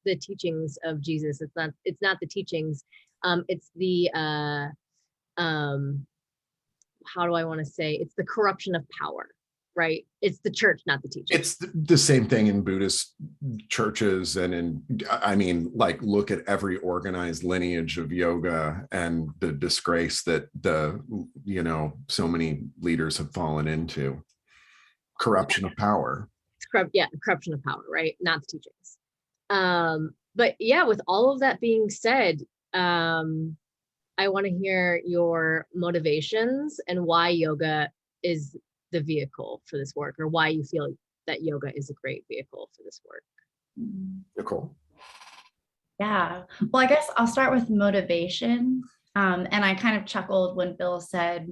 the teachings of Jesus. It's not the teachings. It's the how do I want to say? It's the corruption of power. Right? It's the church, not the teaching. It's the same thing in Buddhist churches, and look at every organized lineage of yoga and the disgrace that so many leaders have fallen into. Corruption of power. Corruption of power, right? Not the teachings. But yeah, with all of that being said, I want to hear your motivations and why yoga is the vehicle for this work, or why you feel that yoga is a great vehicle for this work. Nicole. Yeah. Well, I guess I'll start with motivation. And I kind of chuckled when Bill said,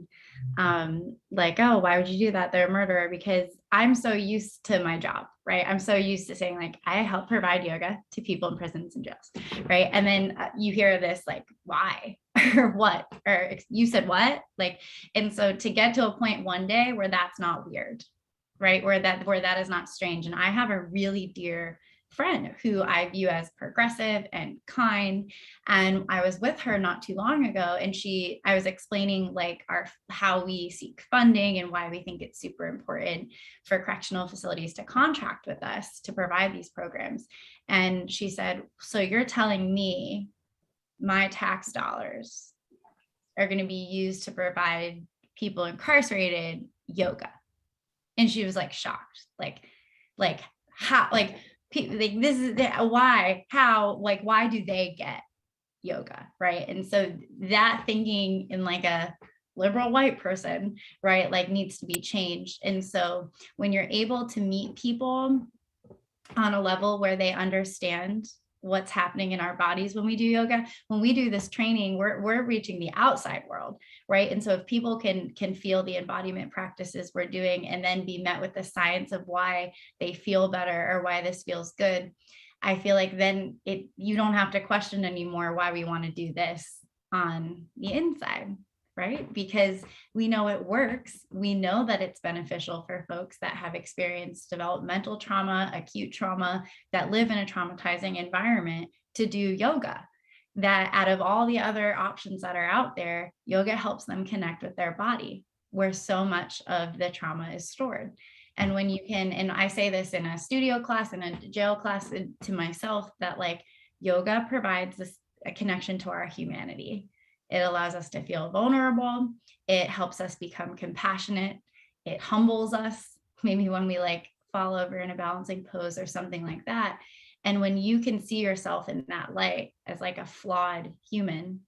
oh, why would you do that? They're a murderer, because I'm so used to my job, right? I'm so used to saying, like, I help provide yoga to people in prisons and jails, right? And then you hear this, like, why? Or what? Or you said what? Like, and so to get to a point one day where that's not weird, right? Where that is not strange. And I have a really dear friend who I view as progressive and kind. And I was with her not too long ago, and I was explaining like how we seek funding and why we think it's super important for correctional facilities to contract with us to provide these programs. And she said, so you're telling me my tax dollars are going to be used to provide people incarcerated yoga? And she was like shocked, like how, like this is why, how, like, why do they get yoga, right? And so that thinking in like a liberal white person, right, like needs to be changed. And so when you're able to meet people on a level where they understand what's happening in our bodies when we do yoga, when we do this training, we're reaching the outside world, right? And so if people can feel the embodiment practices we're doing and then be met with the science of why they feel better or why this feels good, I feel like then you don't have to question anymore why we want to do this on the inside, right? Because we know it works. We know that it's beneficial for folks that have experienced developmental trauma, acute trauma, that live in a traumatizing environment to do yoga. That out of all the other options that are out there, yoga helps them connect with their body, where so much of the trauma is stored. And when you can, and I say this in a studio class and a jail class to myself, that like yoga provides a connection to our humanity. It allows us to feel vulnerable. It helps us become compassionate. It humbles us, maybe when we like fall over in a balancing pose or something like that. And when you can see yourself in that light as like a flawed human,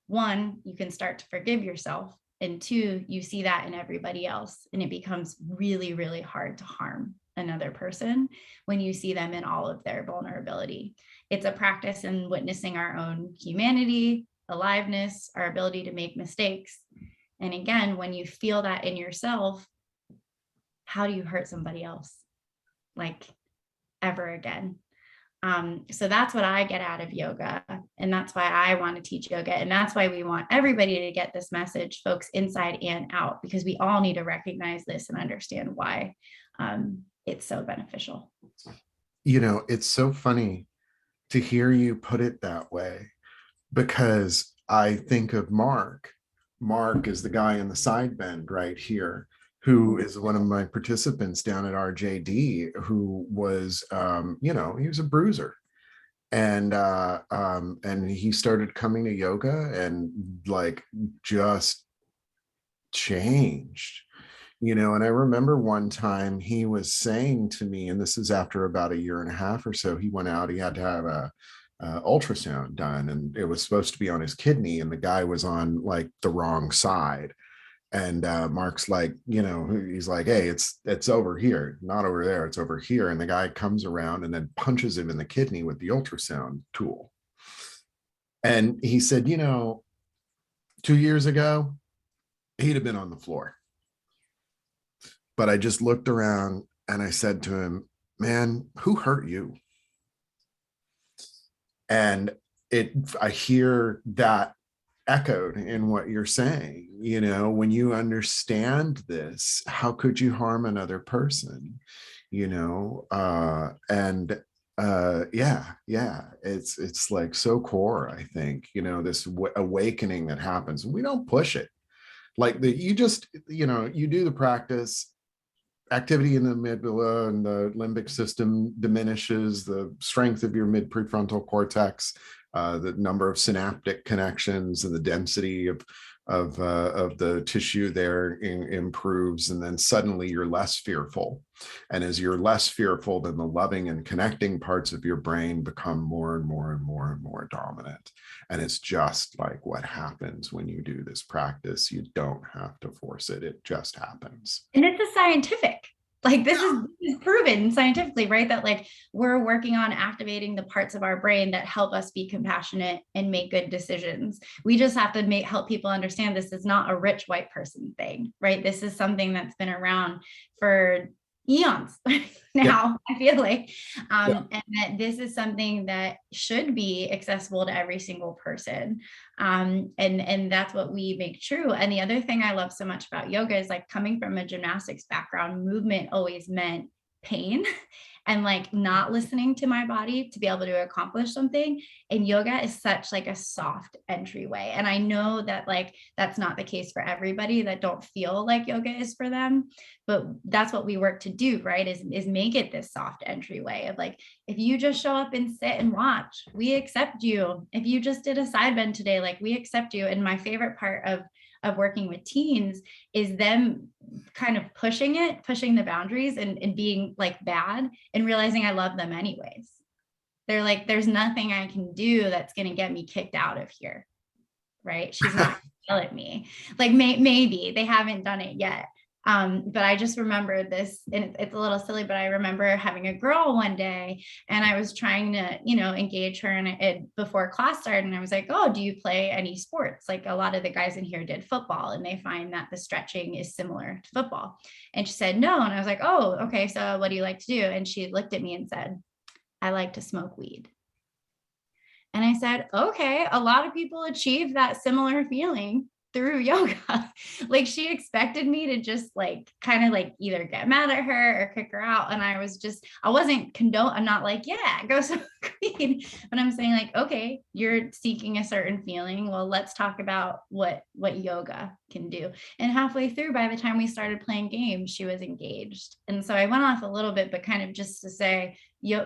one, you can start to forgive yourself. And two, you see that in everybody else. And it becomes really, really hard to harm another person when you see them in all of their vulnerability. It's a practice in witnessing our own humanity, aliveness, our ability to make mistakes. And again, when you feel that in yourself, how do you hurt somebody else like ever again? So that's what I get out of yoga. And that's why I want to teach yoga. And that's why we want everybody to get this message, folks inside and out, because we all need to recognize this and understand why it's so beneficial. It's so funny to hear you put it that way, because I think of Mark. Mark is the guy in the side bend right here, who is one of my participants down at RJD, who was, he was a bruiser. and he started coming to yoga and like just changed, and I remember one time he was saying to me, and this is after about a year and a half or so, he went out, he had to have a ultrasound done, and it was supposed to be on his kidney, and the guy was on like the wrong side. And Mark's like, he's like, hey, it's over here, not over there, it's over here. And the guy comes around and then punches him in the kidney with the ultrasound tool. And he said, 2 years ago, he'd have been on the floor. But I just looked around and I said to him, man, who hurt you? And I hear that echoed in what you're saying. When you understand this, how could you harm another person? It's like so core, I think, this awakening that happens. We don't push it. Like you just, you do the practice, activity in the amygdala and the limbic system diminishes, the strength of your mid prefrontal cortex, the number of synaptic connections and the density of the tissue there improves, and then suddenly you're less fearful. And as you're less fearful, then the loving and connecting parts of your brain become more and more and more and more dominant. And it's just like what happens when you do this practice. You don't have to force it. It just happens. And it's a scientific, like this is proven scientifically, right? That like we're working on activating the parts of our brain that help us be compassionate and make good decisions. We just have to help people understand this is not a rich white person thing, right? This is something that's been around for eons now, I feel like, and that this is something that should be accessible to every single person. And that's what we make true. And the other thing I love so much about yoga is like coming from a gymnastics background, movement always meant pain and like not listening to my body to be able to accomplish something. And yoga is such like a soft entryway. And I know that like, that's not the case for everybody that don't feel like yoga is for them, but that's what we work to do, right? Is make it this soft entryway of like, if you just show up and sit and watch, we accept you. If you just did a side bend today, like we accept you. And my favorite part of working with teens is them kind of pushing the boundaries and being like bad and realizing I love them anyways. They're like, there's nothing I can do that's going to get me kicked out of here. Right. She's not going to yell at me. Like maybe they haven't done it yet. But I just remember this, and it's a little silly, but I remember having a girl one day and I was trying to, engage her and before class started. And I was like, oh, do you play any sports? Like a lot of the guys in here did football and they find that the stretching is similar to football. And she said, no. And I was like, oh, okay. So what do you like to do? And she looked at me and said, I like to smoke weed. And I said, okay, a lot of people achieve that similar feeling through yoga. Like she expected me to just like kind of like either get mad at her or kick her out. And I wasn't I'm not like, yeah, go smoke weed. But I'm saying like, okay, you're seeking a certain feeling. Well, let's talk about what yoga can do. And halfway through, by the time we started playing games, she was engaged. And so I went off a little bit, but kind of just to say,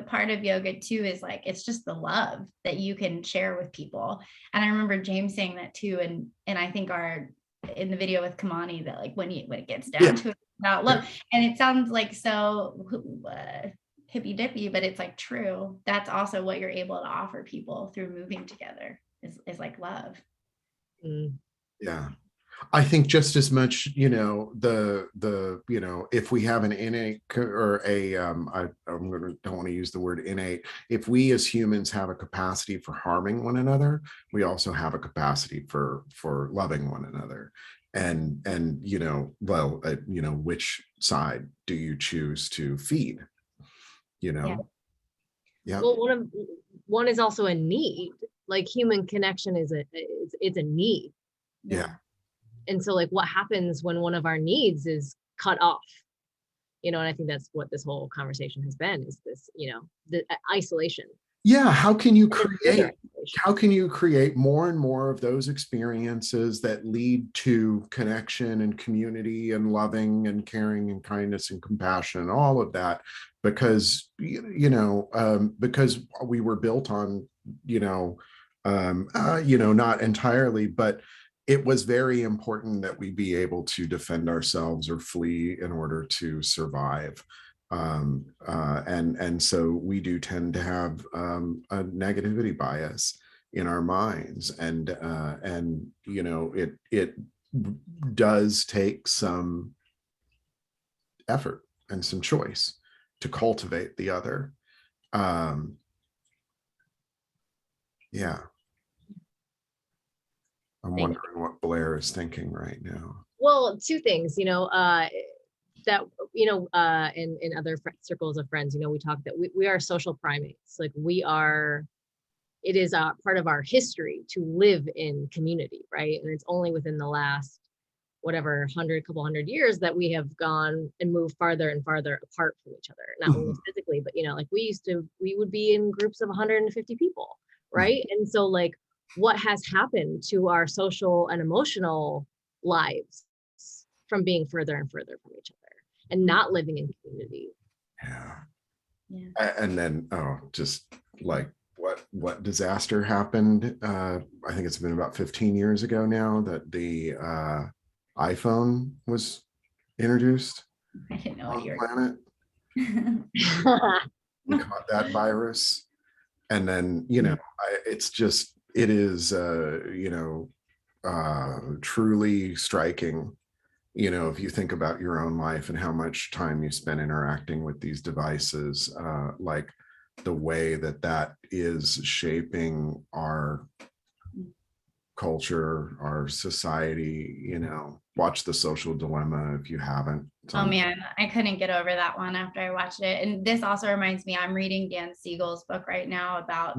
part of yoga too is like, it's just the love that you can share with people. And I remember James saying that too. And I think in the video with Kamani that like when it gets down to it about love, and it sounds like so hippy dippy, but it's like true. That's also what you're able to offer people through moving together is like love. Yeah. I think just as much, if we have an innate or don't want to use the word innate. If we as humans have a capacity for harming one another, we also have a capacity for loving one another. And which side do you choose to feed? Yeah. Well, one is also a need. Like human connection it's a need. Yeah. And so like what happens when one of our needs is cut off, and I think that's what this whole conversation has been, is this, the isolation. Yeah. How can you create exaggeration. how can you create more and more of those experiences that lead to connection and community and loving and caring and kindness and compassion and all of that? Because, because we were built on, not entirely, but it was very important that we be able to defend ourselves or flee in order to survive. And so we do tend to have a negativity bias in our minds, and it does take some effort and some choice to cultivate the other. Yeah. I'm wondering what Blair is thinking right now. Well, two things, that, in other circles of friends, we talk that we are social primates. Like it is a part of our history to live in community, right? And it's only within the last, whatever, couple hundred years that we have gone and moved farther and farther apart from each other. Not only physically, but, like we would be in groups of 150 people, right? And so like, what has happened to our social and emotional lives from being further and further from each other and not living in community? Yeah. And then, just like what disaster happened? I think it's been about 15 years ago now that the iPhone was introduced. I didn't know on what the planet. We caught that virus, and then it is truly striking, if you think about your own life and how much time you spend interacting with these devices, like the way that is shaping our culture, our society. Watch The Social Dilemma if you haven't. Oh man, I couldn't get over that one after I watched it. And this also reminds me, I'm reading Dan Siegel's book right now about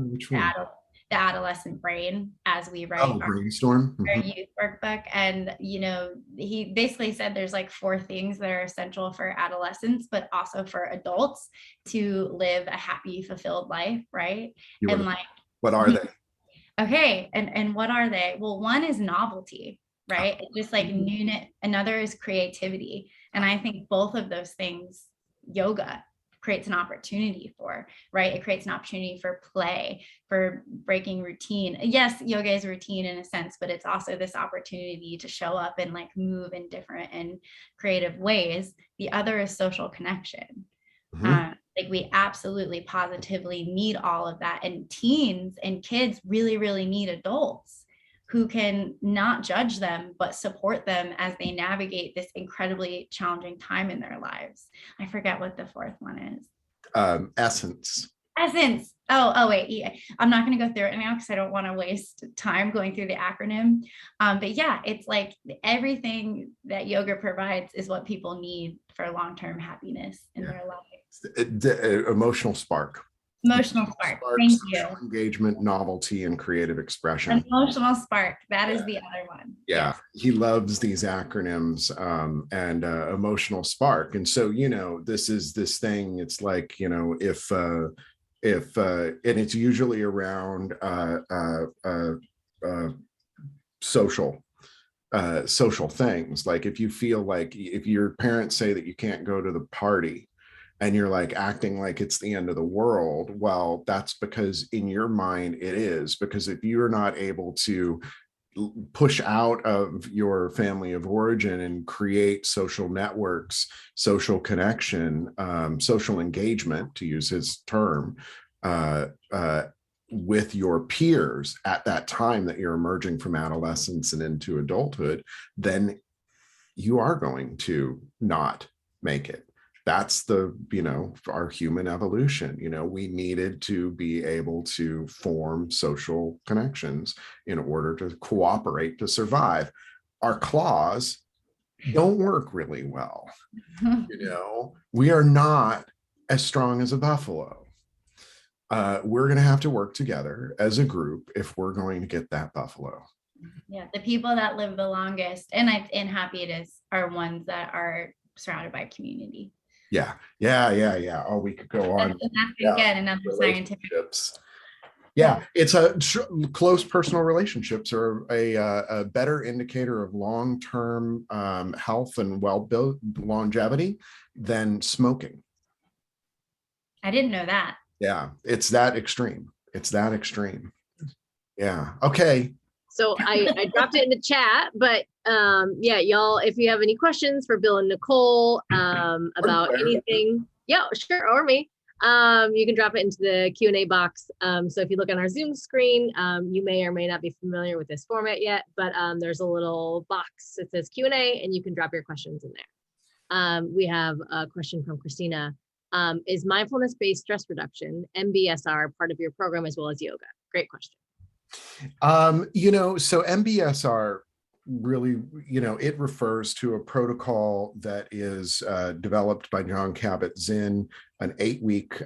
the adolescent brain as we write Brainstorm. our youth workbook. And he basically said there's like 4 things that are essential for adolescents, but also for adults to live a happy, fulfilled life, right? And like, what are they? Okay, and what are they? Well, one is novelty, right? It's just like newness. Another is creativity. And I think both of those things yoga creates an opportunity for, right? It creates an opportunity for play, for breaking routine. Yes, yoga is routine in a sense, but it's also this opportunity to show up and like move in different and creative ways. The other is social connection. Like we absolutely positively need all of that. And teens and kids really, really need adults who can not judge them, but support them as they navigate this incredibly challenging time in their lives. I forget what the 4th one is. Essence. Oh, wait. Yeah. I'm not going to go through it now because I don't want to waste time going through the acronym. But yeah, it's like everything that yoga provides is what people need for long-term happiness in their lives. Emotional spark. Emotional spark. Thank you. Engagement, novelty, and creative expression. Emotional spark. That is the other one. Yeah. He loves these acronyms, and emotional spark. And so, this is this thing. It's like, if and it's usually around social things. Like if you feel like if your parents say that you can't go to the party and you're like acting like it's the end of the world, well, that's because in your mind it is. Because if you're not able to push out of your family of origin and create social networks, social connection, social engagement, to use his term, with your peers at that time that you're emerging from adolescence and into adulthood, then you are going to not make it. That's our human evolution. We needed to be able to form social connections in order to cooperate to survive. Our claws don't work really well. We are not as strong as a buffalo. We're going to have to work together as a group if we're going to get that buffalo. Yeah, the people that live the longest and happiest are ones that are surrounded by community. Yeah. Oh, we could go on. That's again another scientific. Yeah, it's close personal relationships are a better indicator of long-term health and well-built longevity than smoking. I didn't know that. Yeah, it's that extreme. It's that extreme. Yeah. Okay. So I dropped it in the chat, but yeah, y'all, if you have any questions for Bill and Nicole about anything, yeah, sure, or me, you can drop it into the Q&A box. So if you look on our Zoom screen, you may or may not be familiar with this format yet, but there's a little box that says Q&A and you can drop your questions in there. We have a question from Christina. Is mindfulness-based stress reduction, MBSR, part of your program as well as yoga? Great question. So MBSR really, it refers to a protocol that is developed by John Kabat-Zinn, an 8-week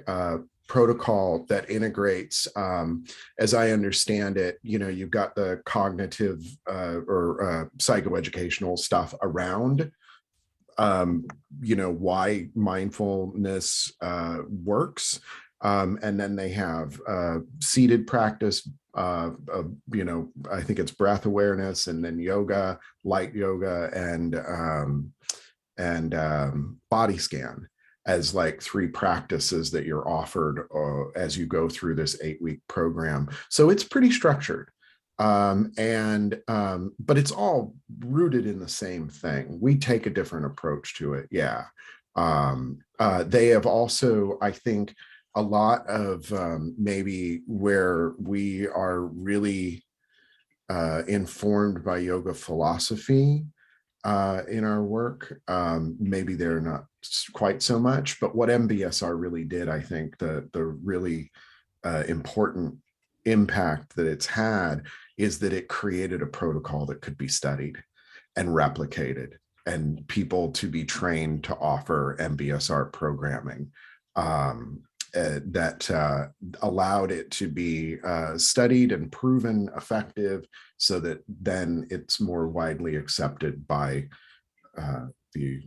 protocol that integrates, as I understand it, you've got the cognitive or psychoeducational stuff around why mindfulness works. And then they have seated practice, I think it's breath awareness, and then yoga, light yoga, and body scan as like 3 practices that you're offered as you go through this 8-week program. So it's pretty structured. But it's all rooted in the same thing. We take a different approach to it. Yeah. They have also, I think, a lot of maybe where we are really informed by yoga philosophy in our work. Maybe they're not quite so much, but what MBSR really did, I think the really important impact that it's had is that it created a protocol that could be studied and replicated, and people to be trained to offer MBSR programming that allowed it to be studied and proven effective, so that then it's more widely accepted by the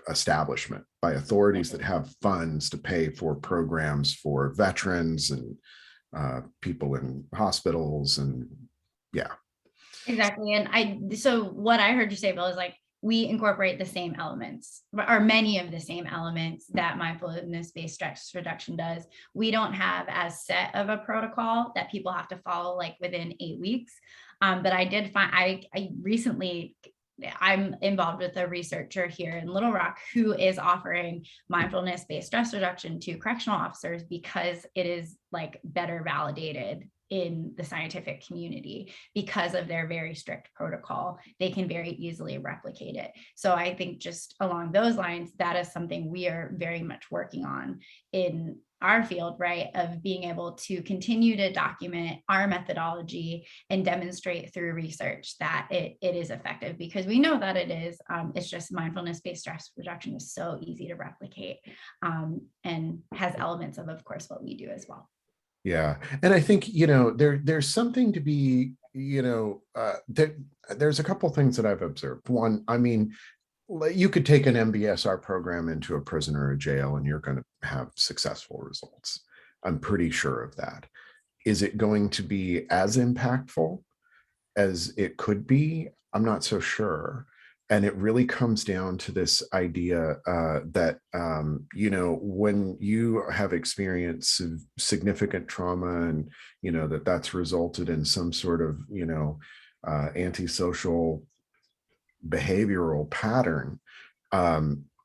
establishment, by authorities that have funds to pay for programs for veterans and people in hospitals. And yeah, exactly. And so what I heard you say, Bill, is like, we incorporate the same elements, or many of the same elements that mindfulness-based stress reduction does. We don't have as set of a protocol that people have to follow like within 8 weeks. But I did find, I recently, I'm involved with a researcher here in Little Rock who is offering mindfulness-based stress reduction to correctional officers because it is like better validated in the scientific community because of their very strict protocol. They can very easily replicate it. So I think just along those lines, that is something we are very much working on in our field, right? Of being able to continue to document our methodology and demonstrate through research that it is effective, because we know that it is. It's just mindfulness-based stress reduction is so easy to replicate and has elements of course, what we do as well. Yeah. And I think, there's something to be, there's a couple of things that I've observed. One, I mean, you could take an MBSR program into a prison or a jail and you're going to have successful results. I'm pretty sure of that. Is it going to be as impactful as it could be? I'm not so sure. And it really comes down to this idea that, when you have experienced significant trauma and, that's resulted in some sort of, antisocial behavioral pattern,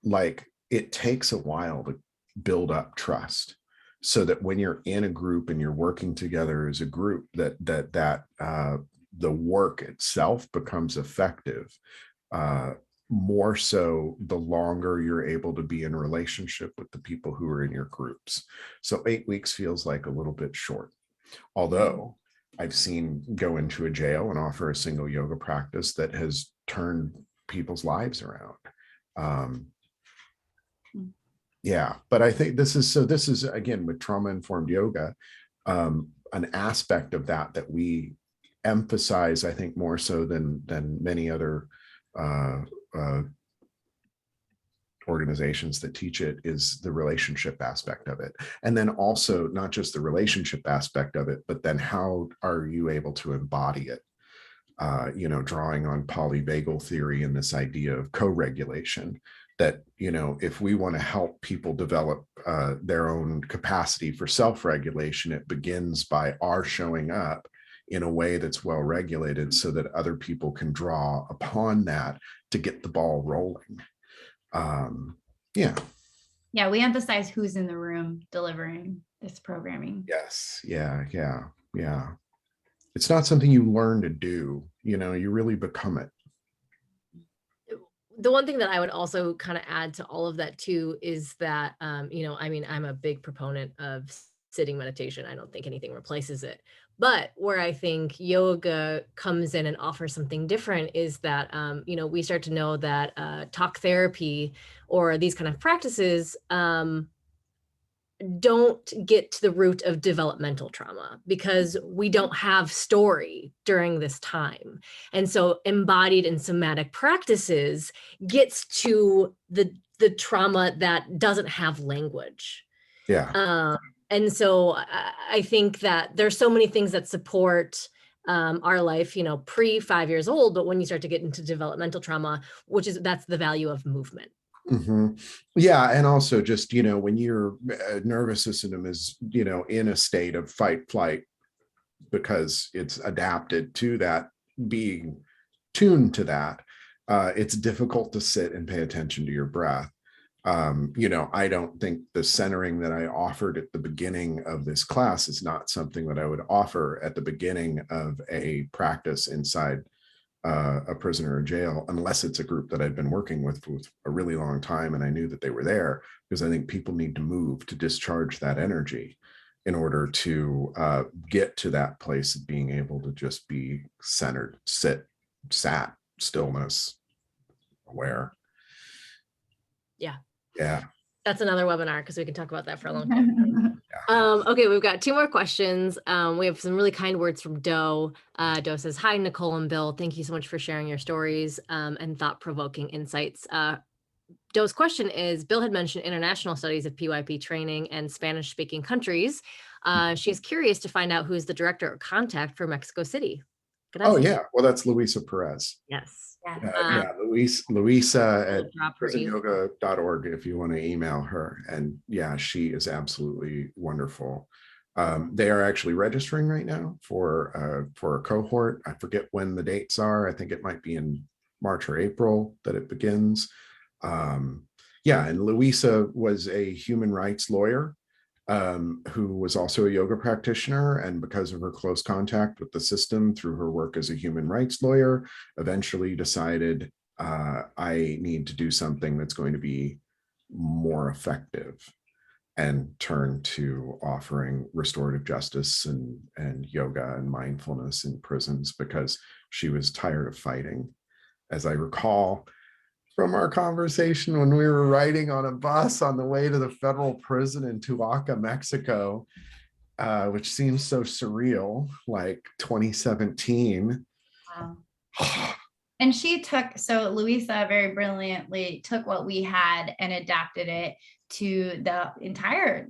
like it takes a while to build up trust, so that when you're in a group and you're working together as a group, that the work itself becomes effective. More so the longer you're able to be in relationship with the people who are in your groups. So 8 weeks feels like a little bit short, although I've seen go into a jail and offer a single yoga practice that has turned people's lives around. Yeah, but I think this is again with trauma-informed yoga, an aspect of that we emphasize, I think, more so than many other organizations that teach it is the relationship aspect of it. And then also not just the relationship aspect of it, but then how are you able to embody it? Drawing on polyvagal theory and this idea of co-regulation, that, if we want to help people develop their own capacity for self-regulation, it begins by our showing up in a way that's well regulated so that other people can draw upon that to get the ball rolling. Yeah, we emphasize who's in the room delivering this programming. Yes. Yeah. It's not something you learn to do, you really become it. The one thing that I would also kind of add to all of that too is that, I'm a big proponent of sitting meditation. I don't think anything replaces it. But where I think yoga comes in and offers something different is that, we start to know that talk therapy or these kind of practices don't get to the root of developmental trauma because we don't have story during this time. And so embodied and somatic practices gets to the trauma that doesn't have language. Yeah. And so I think that there's so many things that support our life, pre 5 years old, but when you start to get into developmental trauma, that's the value of movement. Mm-hmm. Yeah. And also just, when your nervous system is, in a state of fight, flight, because it's adapted to that, being tuned to that, it's difficult to sit and pay attention to your breath. I don't think the centering that I offered at the beginning of this class is not something that I would offer at the beginning of a practice inside a prisoner or jail, unless it's a group that I'd been working with for a really long time and I knew that they were there, because I think people need to move to discharge that energy in order to get to that place of being able to just be centered, sat, stillness, aware. Yeah. That's another webinar because we can talk about that for a long time. Okay, we've got 2 more questions. We have some really kind words from Doe. Doe says, "Hi, Nicole and Bill. Thank you so much for sharing your stories and thought-provoking insights." Doe's question is, Bill had mentioned international studies of PYP training and Spanish-speaking countries. She is curious to find out who's the director or contact for Mexico City. Oh, yeah. Well, that's Luisa Perez. Yes. Luisa at prisonyoga.org if you want to email her. And yeah, she is absolutely wonderful. They are actually registering right now for a cohort. I forget when the dates are. I think it might be in March or April that it begins. And Luisa was a human rights lawyer who was also a yoga practitioner, and because of her close contact with the system through her work as a human rights lawyer, eventually decided I need to do something that's going to be more effective, and turned to offering restorative justice and yoga and mindfulness in prisons because she was tired of fighting. As I recall from our conversation when we were riding on a bus on the way to the federal prison in Tuaca, Mexico, which seems so surreal, like 2017. Wow. And Luisa very brilliantly took what we had and adapted it to the entire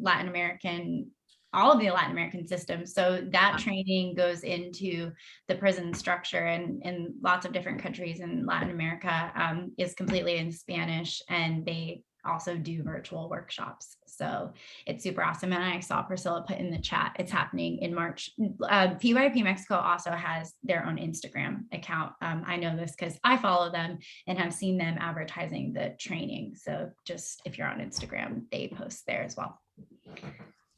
all of the Latin American system. So that training goes into the prison structure, and in lots of different countries in Latin America is completely in Spanish, and they also do virtual workshops. So it's super awesome. And I saw Priscilla put in the chat, it's happening in March. PYP Mexico also has their own Instagram account. I know this because I follow them and have seen them advertising the training. So just if you're on Instagram, they post there as well.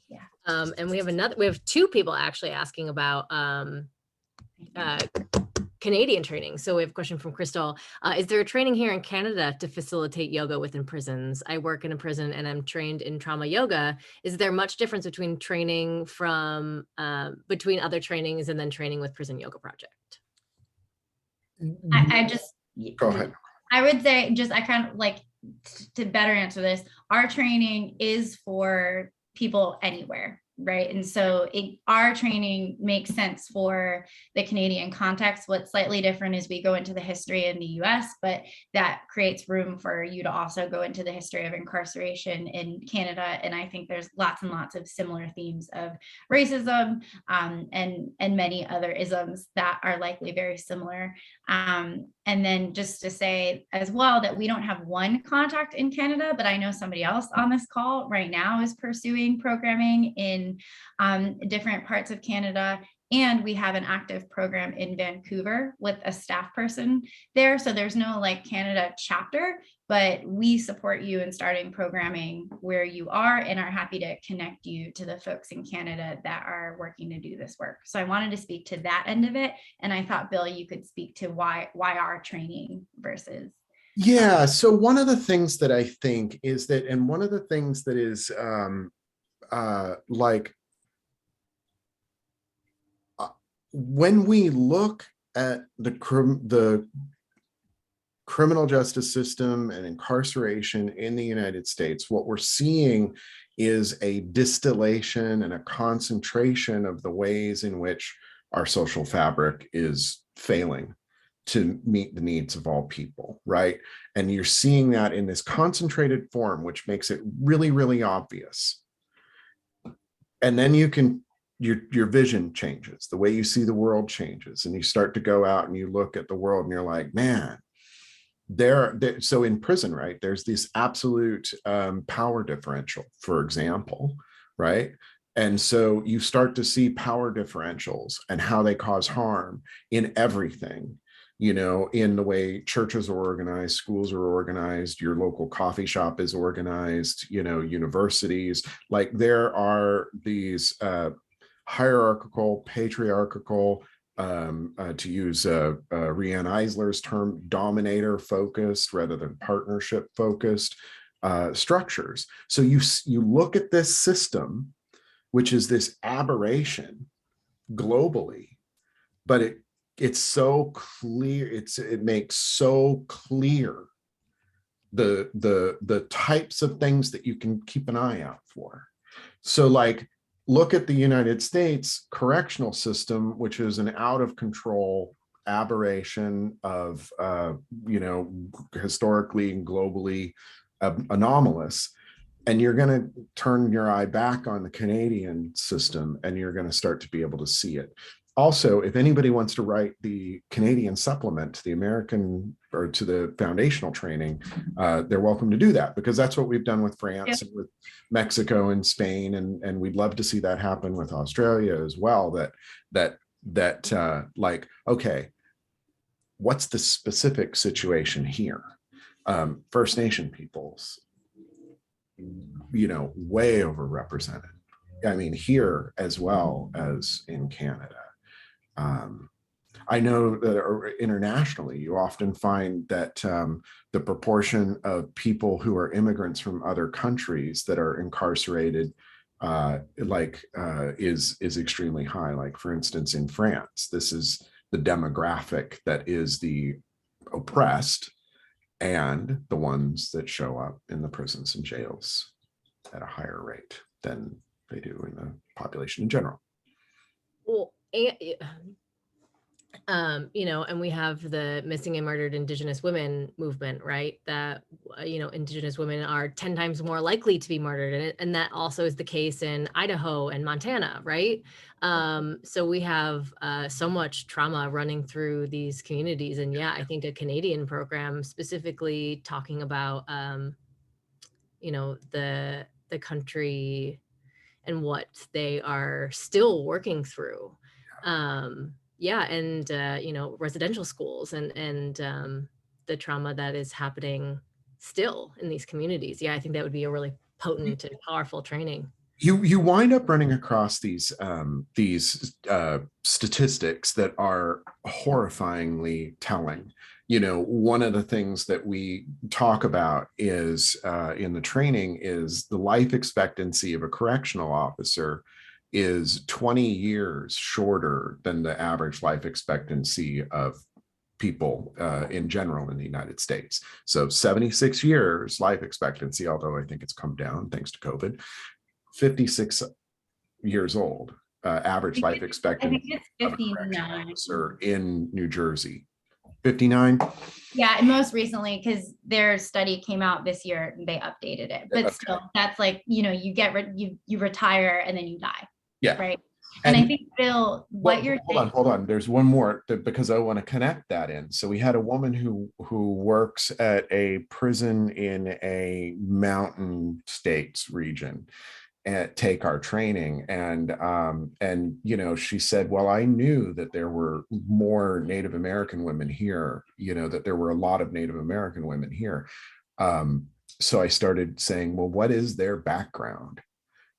Yeah. And we have 2 people actually asking about Canadian training. So we have a question from Crystal. Is there a training here in Canada to facilitate yoga within prisons? I work in a prison and I'm trained in trauma yoga. Is there much difference between training between other trainings and then training with Prison Yoga Project? Go ahead. I would say I kind of like to better answer this. Our training is for people anywhere. right? And so our training makes sense for the Canadian context. What's slightly different is we go into the history in the US, but that creates room for you to also go into the history of incarceration in Canada. And I think there's lots and lots of similar themes of racism, and many other isms that are likely very similar. And then just to say as well that we don't have one contact in Canada, but I know somebody else on this call right now is pursuing programming in different parts of Canada. And we have an active program in Vancouver with a staff person there. So there's no like Canada chapter, but we support you in starting programming where you are and are happy to connect you to the folks in Canada that are working to do this work. So I wanted to speak to that end of it. And I thought, Bill, you could speak to why our training versus. Yeah. So one of the things that I think is that, and one of the things that is like, when we look at the criminal justice system and incarceration in the United States, what we're seeing is a distillation and a concentration of the ways in which our social fabric is failing to meet the needs of all people, right? And you're seeing that in this concentrated form, which makes it really, really obvious. And then you can your vision changes, the way you see the world changes, and you start to go out and you look at the world and you're like, man, so in prison, right, there's this absolute power differential, for example, right? And so you start to see power differentials and how they cause harm in everything, you know, in the way churches are organized, schools are organized, your local coffee shop is organized, you know, universities, like there are these hierarchical, patriarchal, to use Rianne Eisler's term, dominator focused rather than partnership focused structures. So you look at this system, which is this aberration globally, but it's so clear, it makes so clear the types of things that you can keep an eye out for. So like, look at the United States correctional system, which is an out of control aberration of, you know, historically and globally anomalous. And you're going to turn your eye back on the Canadian system and you're going to start to be able to see it. Also, if anybody wants to write the Canadian supplement to the American or to the foundational training, they're welcome to do that, because that's what we've done with France and with Mexico and Spain, and we'd love to see that happen with Australia as well. Like, okay, what's the specific situation here? First Nation peoples, you know, way overrepresented. I mean, here as well as in Canada. I know that internationally, you often find that the proportion of people who are immigrants from other countries that are incarcerated is extremely high. Like, for instance, in France, this is the demographic that is the oppressed and the ones that show up in the prisons and jails at a higher rate than they do in the population in general. Well, you know, and we have the missing and murdered Indigenous women movement, right? That, you know, Indigenous women are 10 times more likely to be murdered. And that also is the case in Idaho and Montana, right? So we have so much trauma running through these communities. And yeah, I think a Canadian program specifically talking about, you know, the country and what they are still working through. Yeah, and you know, residential schools and the trauma that is happening still in these communities. Yeah, I think that would be a really potent and powerful training. You wind up running across these statistics that are horrifyingly telling. You know, one of the things that we talk about is in the training is the life expectancy of a correctional officer is 20 years shorter than the average life expectancy of people in general in the United States. So 76 years life expectancy, although I think it's come down thanks to COVID. 56 years old, average life I expectancy think it's of a correctional 59. officer in New Jersey. 59? Yeah, and most recently, because their study came out this year, they updated it. But Okay. still, that's like, you retire and then you die. Yeah. Right. And I think, Bill, what you're saying. Hold on. There's one more because I want to connect that in. So we had a woman who works at a prison in a mountain states region and take our training, and she said, well, I knew that there were more Native American women here, that there were a lot of Native American women here. So I started saying, well, what is their background?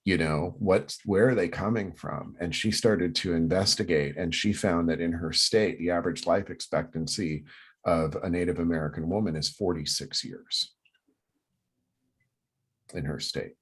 Where are they coming from? And she started to investigate, and she found that in her state, the average life expectancy of a Native American woman is 46 years in her state.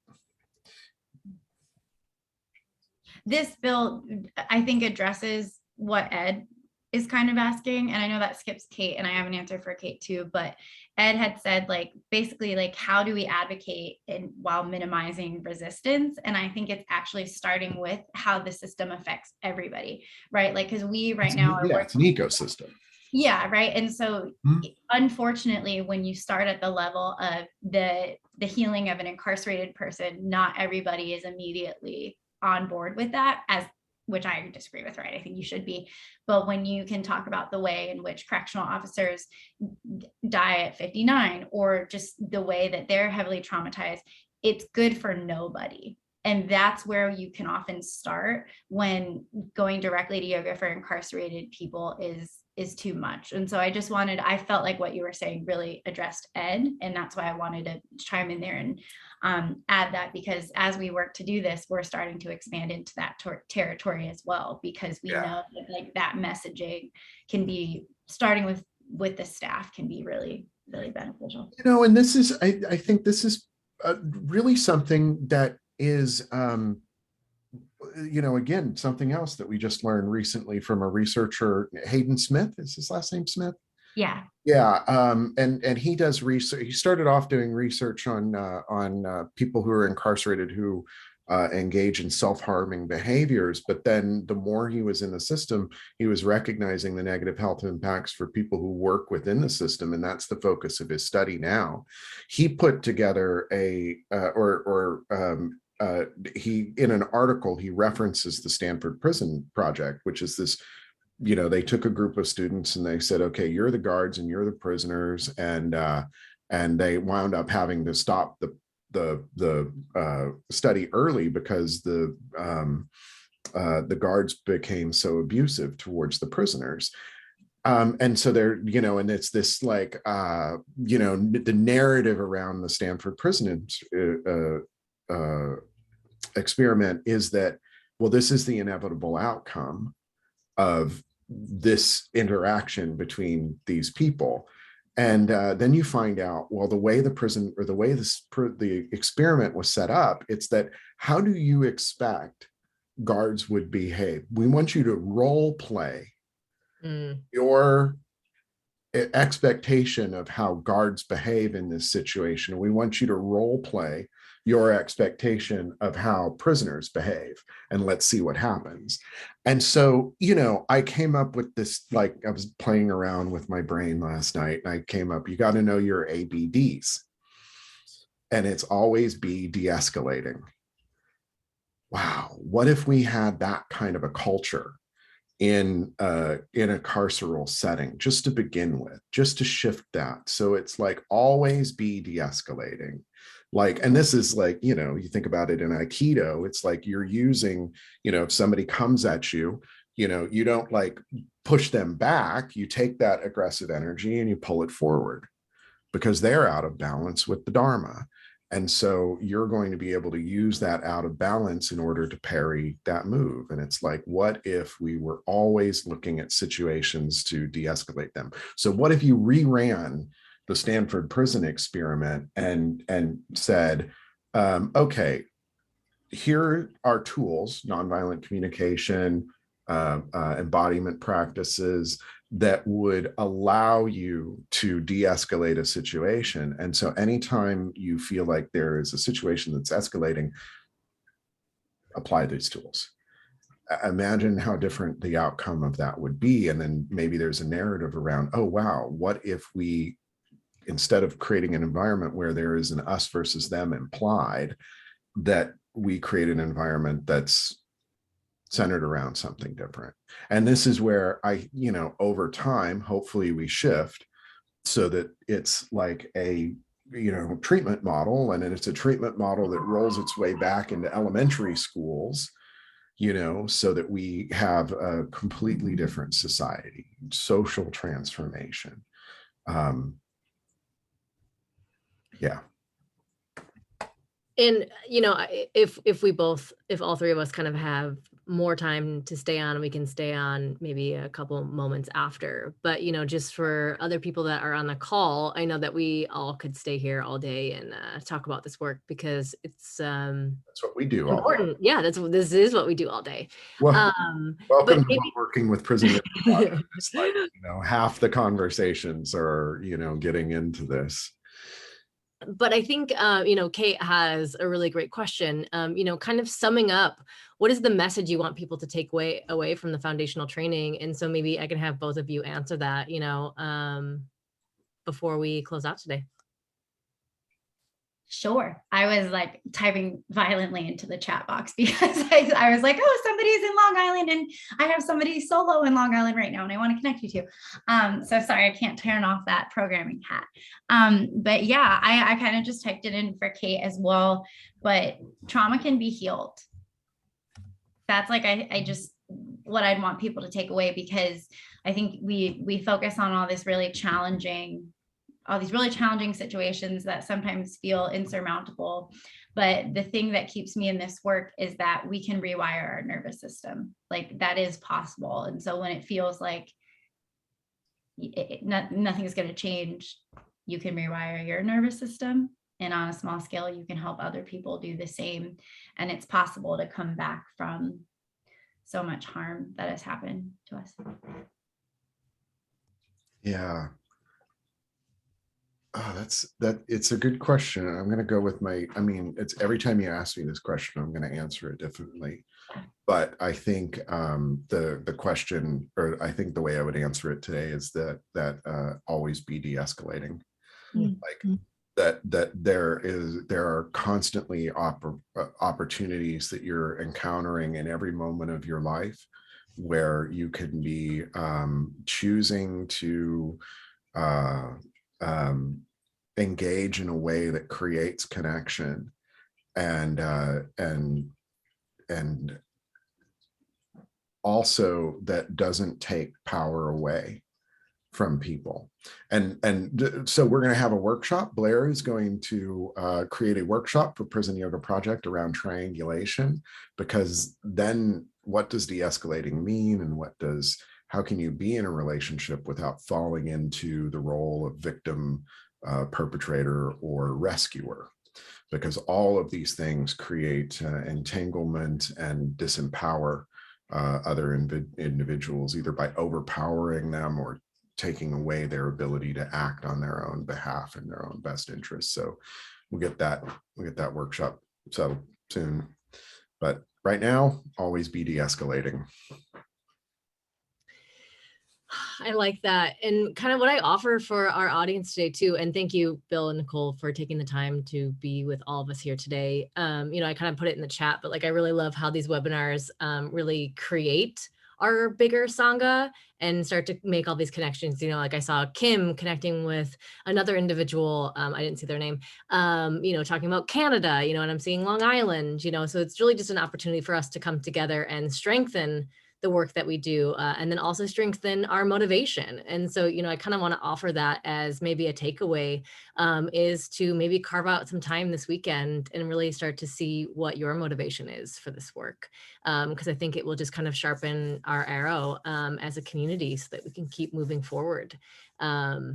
This bill, I think, addresses what Ed is kind of asking. And I know that skips Kate, and I have an answer for Kate too, but Ed had said, basically, how do we advocate while minimizing resistance? And I think it's actually starting with how the system affects everybody, right? Because we right now are it's an ecosystem. Yeah, right. And so unfortunately, when you start at the level of the healing of an incarcerated person, not everybody is immediately on board with that, which I disagree with, right? I think you should be. But when you can talk about the way in which correctional officers die at 59, or just the way that they're heavily traumatized, it's good for nobody. And that's where you can often start when going directly to yoga for incarcerated people is too much. And so I felt like what you were saying really addressed Ed. And that's why I wanted to chime in there and add that, because as we work to do this, we're starting to expand into that territory as well, because we know that that messaging can be, starting with the staff, can be really, really beneficial. And this is, I think this is really something that is, again, something else that we just learned recently from a researcher, Hayden Smith, is his last name Smith? Yeah. Yeah. And he does research. He started off doing research on people who are incarcerated who engage in self-harming behaviors. But then the more he was in the system, he was recognizing the negative health impacts for people who work within the system. And that's the focus of his study now. He put together he, in an article, he references the Stanford Prison Project, which is this, they took a group of students and they said, okay, you're the guards and you're the prisoners. And they wound up having to stop the study early because the guards became so abusive towards the prisoners. And so they're, and it's this the narrative around the Stanford prison experiment is that, well, this is the inevitable outcome of this interaction between these people. And then you find out, well, the way the prison, or the way the experiment was set up, it's that, how do you expect guards would behave? We want you to role play your expectation of how guards behave in this situation. We want you to role play your expectation of how prisoners behave, and let's see what happens. And so, I came up with this, I was playing around with my brain last night, and I came up, you got to know your ABDs, and it's always be de-escalating. Wow, what if we had that kind of a culture in a carceral setting, just to begin with, just to shift that? So it's always be de-escalating. And this is you think about it in Aikido, it's you're using, if somebody comes at you, you don't push them back, you take that aggressive energy and you pull it forward, because they're out of balance with the Dharma. And so you're going to be able to use that out of balance in order to parry that move. And it's what if we were always looking at situations to de-escalate them? So what if you reran the Stanford prison experiment and said, okay, here are tools, nonviolent communication, embodiment practices that would allow you to de-escalate a situation. And so anytime you feel like there is a situation that's escalating, apply these tools. Imagine how different the outcome of that would be. And then maybe there's a narrative around, oh, wow, what if we, instead of creating an environment where there is an us versus them implied, that we create an environment that's centered around something different. And this is where over time, hopefully we shift so that it's like a treatment model, and it's a treatment model that rolls its way back into elementary schools, so that we have a completely different society, social transformation. Yeah. And, if all three of us kind of have more time to stay on, we can stay on maybe a couple moments after. But, just for other people that are on the call, I know that we all could stay here all day and talk about this work, because it's that's what we do. Important. Yeah, this is what we do all day. Well, welcome maybe, to working with prison. It's like, half the conversations are, getting into this. But I think, Kate has a really great question, kind of summing up, what is the message you want people to take away from the foundational training? And so maybe I can have both of you answer that, before we close out today. Sure. I was like typing violently into the chat box because I was like, oh, somebody's in Long Island and I have somebody solo in Long Island right now and I want to connect you to. So sorry, I can't turn off that programming hat. But yeah, I kind of just typed it in for Kate as well, but trauma can be healed. That's like, I just, what I'd want people to take away, because I think we focus on all these really challenging situations that sometimes feel insurmountable. But the thing that keeps me in this work is that we can rewire our nervous system. Like, that is possible. And so when it feels like nothing is going to change, you can rewire your nervous system. And on a small scale, you can help other people do the same. And it's possible to come back from so much harm that has happened to us. Yeah. Oh, it's a good question. I'm going to go with it's every time you ask me this question, I'm going to answer it differently. But I think the question, or I think the way I would answer it today, is that always be de-escalating. Mm-hmm. Like that there are constantly opportunities that you're encountering in every moment of your life where you can be choosing to engage in a way that creates connection and also that doesn't take power away from people. And so we're going to have a workshop. Blair is going to create a workshop for Prison Yoga Project around triangulation, because then what does de-escalating mean, and how can you be in a relationship without falling into the role of victim, perpetrator, or rescuer? Because all of these things create entanglement and disempower other individuals, either by overpowering them or taking away their ability to act on their own behalf in their own best interests. So we'll get that workshop settled soon. But right now, always be de-escalating. I like that. And kind of what I offer for our audience today too. And thank you, Bill and Nicole, for taking the time to be with all of us here today. I kind of put it in the chat, but like, I really love how these webinars really create our bigger Sangha and start to make all these connections. Like I saw Kim connecting with another individual. I didn't see their name, talking about Canada, and I'm seeing Long Island, so it's really just an opportunity for us to come together and strengthen the work that we do, and then also strengthen our motivation. And so, I kind of want to offer that as maybe a takeaway, is to maybe carve out some time this weekend and really start to see what your motivation is for this work. Because I think it will just kind of sharpen our arrow as a community so that we can keep moving forward. So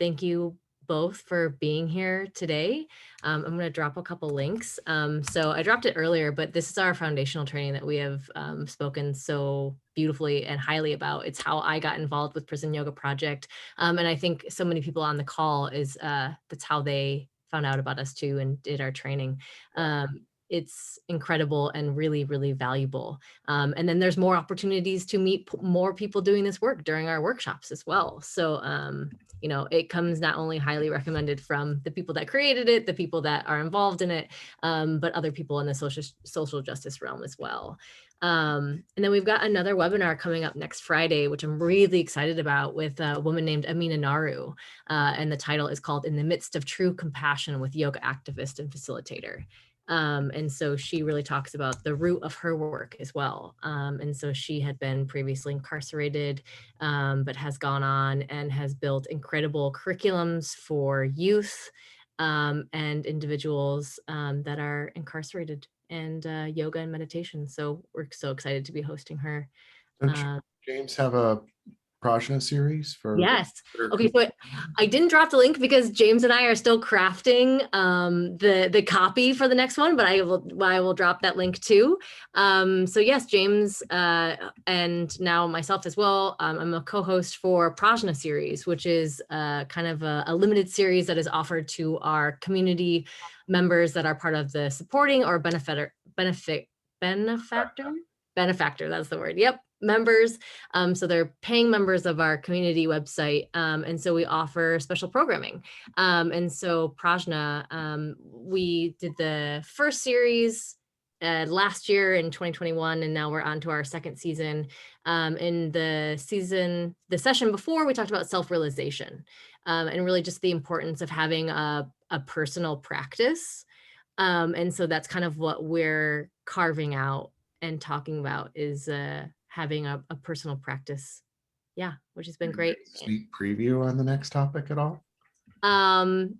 thank you both for being here today. I'm going to drop a couple links. So I dropped it earlier, but this is our foundational training that we have spoken so beautifully and highly about. It's how I got involved with Prison Yoga Project. And I think so many people on the call that's how they found out about us too and did our training. it's incredible and really, really valuable. And then there's more opportunities to meet more people doing this work during our workshops as well. So, you know, it comes not only highly recommended from the people that created it, the people that are involved in it, but other people in the social justice realm as well. And then we've got another webinar coming up next Friday, which I'm really excited about, with a woman named Amina Naru. And the title is called "In the Midst of True Compassion" with yoga activist and facilitator. And so she really talks about the root of her work as well. And so she had been previously incarcerated, but has gone on and has built incredible curriculums for youth and individuals that are incarcerated, and yoga and meditation. So we're so excited to be hosting her. Don't James have a Prajna series for? Yes. Okay, so I didn't drop the link because James and I are still crafting the copy for the next one, but I will drop that link too. So yes, James and now myself as well. I'm a co-host for Prajna series, which is kind of a limited series that is offered to our community members that are part of the supporting or benefactor. That's the word. Yep. Members. So they're paying members of our community website. And so we offer special programming. And so Prajna, we did the first series last year in 2021, and now we're on to our second season. In the session before, we talked about self-realization and really just the importance of having a personal practice. And so that's kind of what we're carving out and talking about, is having a personal practice. Yeah, which has been great. Sneak preview on the next topic at all?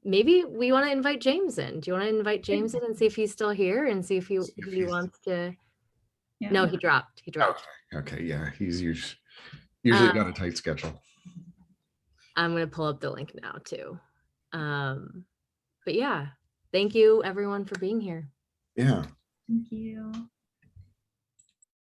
Maybe we want to invite James in. Do you want to invite James in and see if he's still here and see if he wants to? Yeah. No, he dropped. Okay, yeah, he's usually got a tight schedule. I'm going to pull up the link now too. But yeah, thank you everyone for being here. Yeah. Thank you.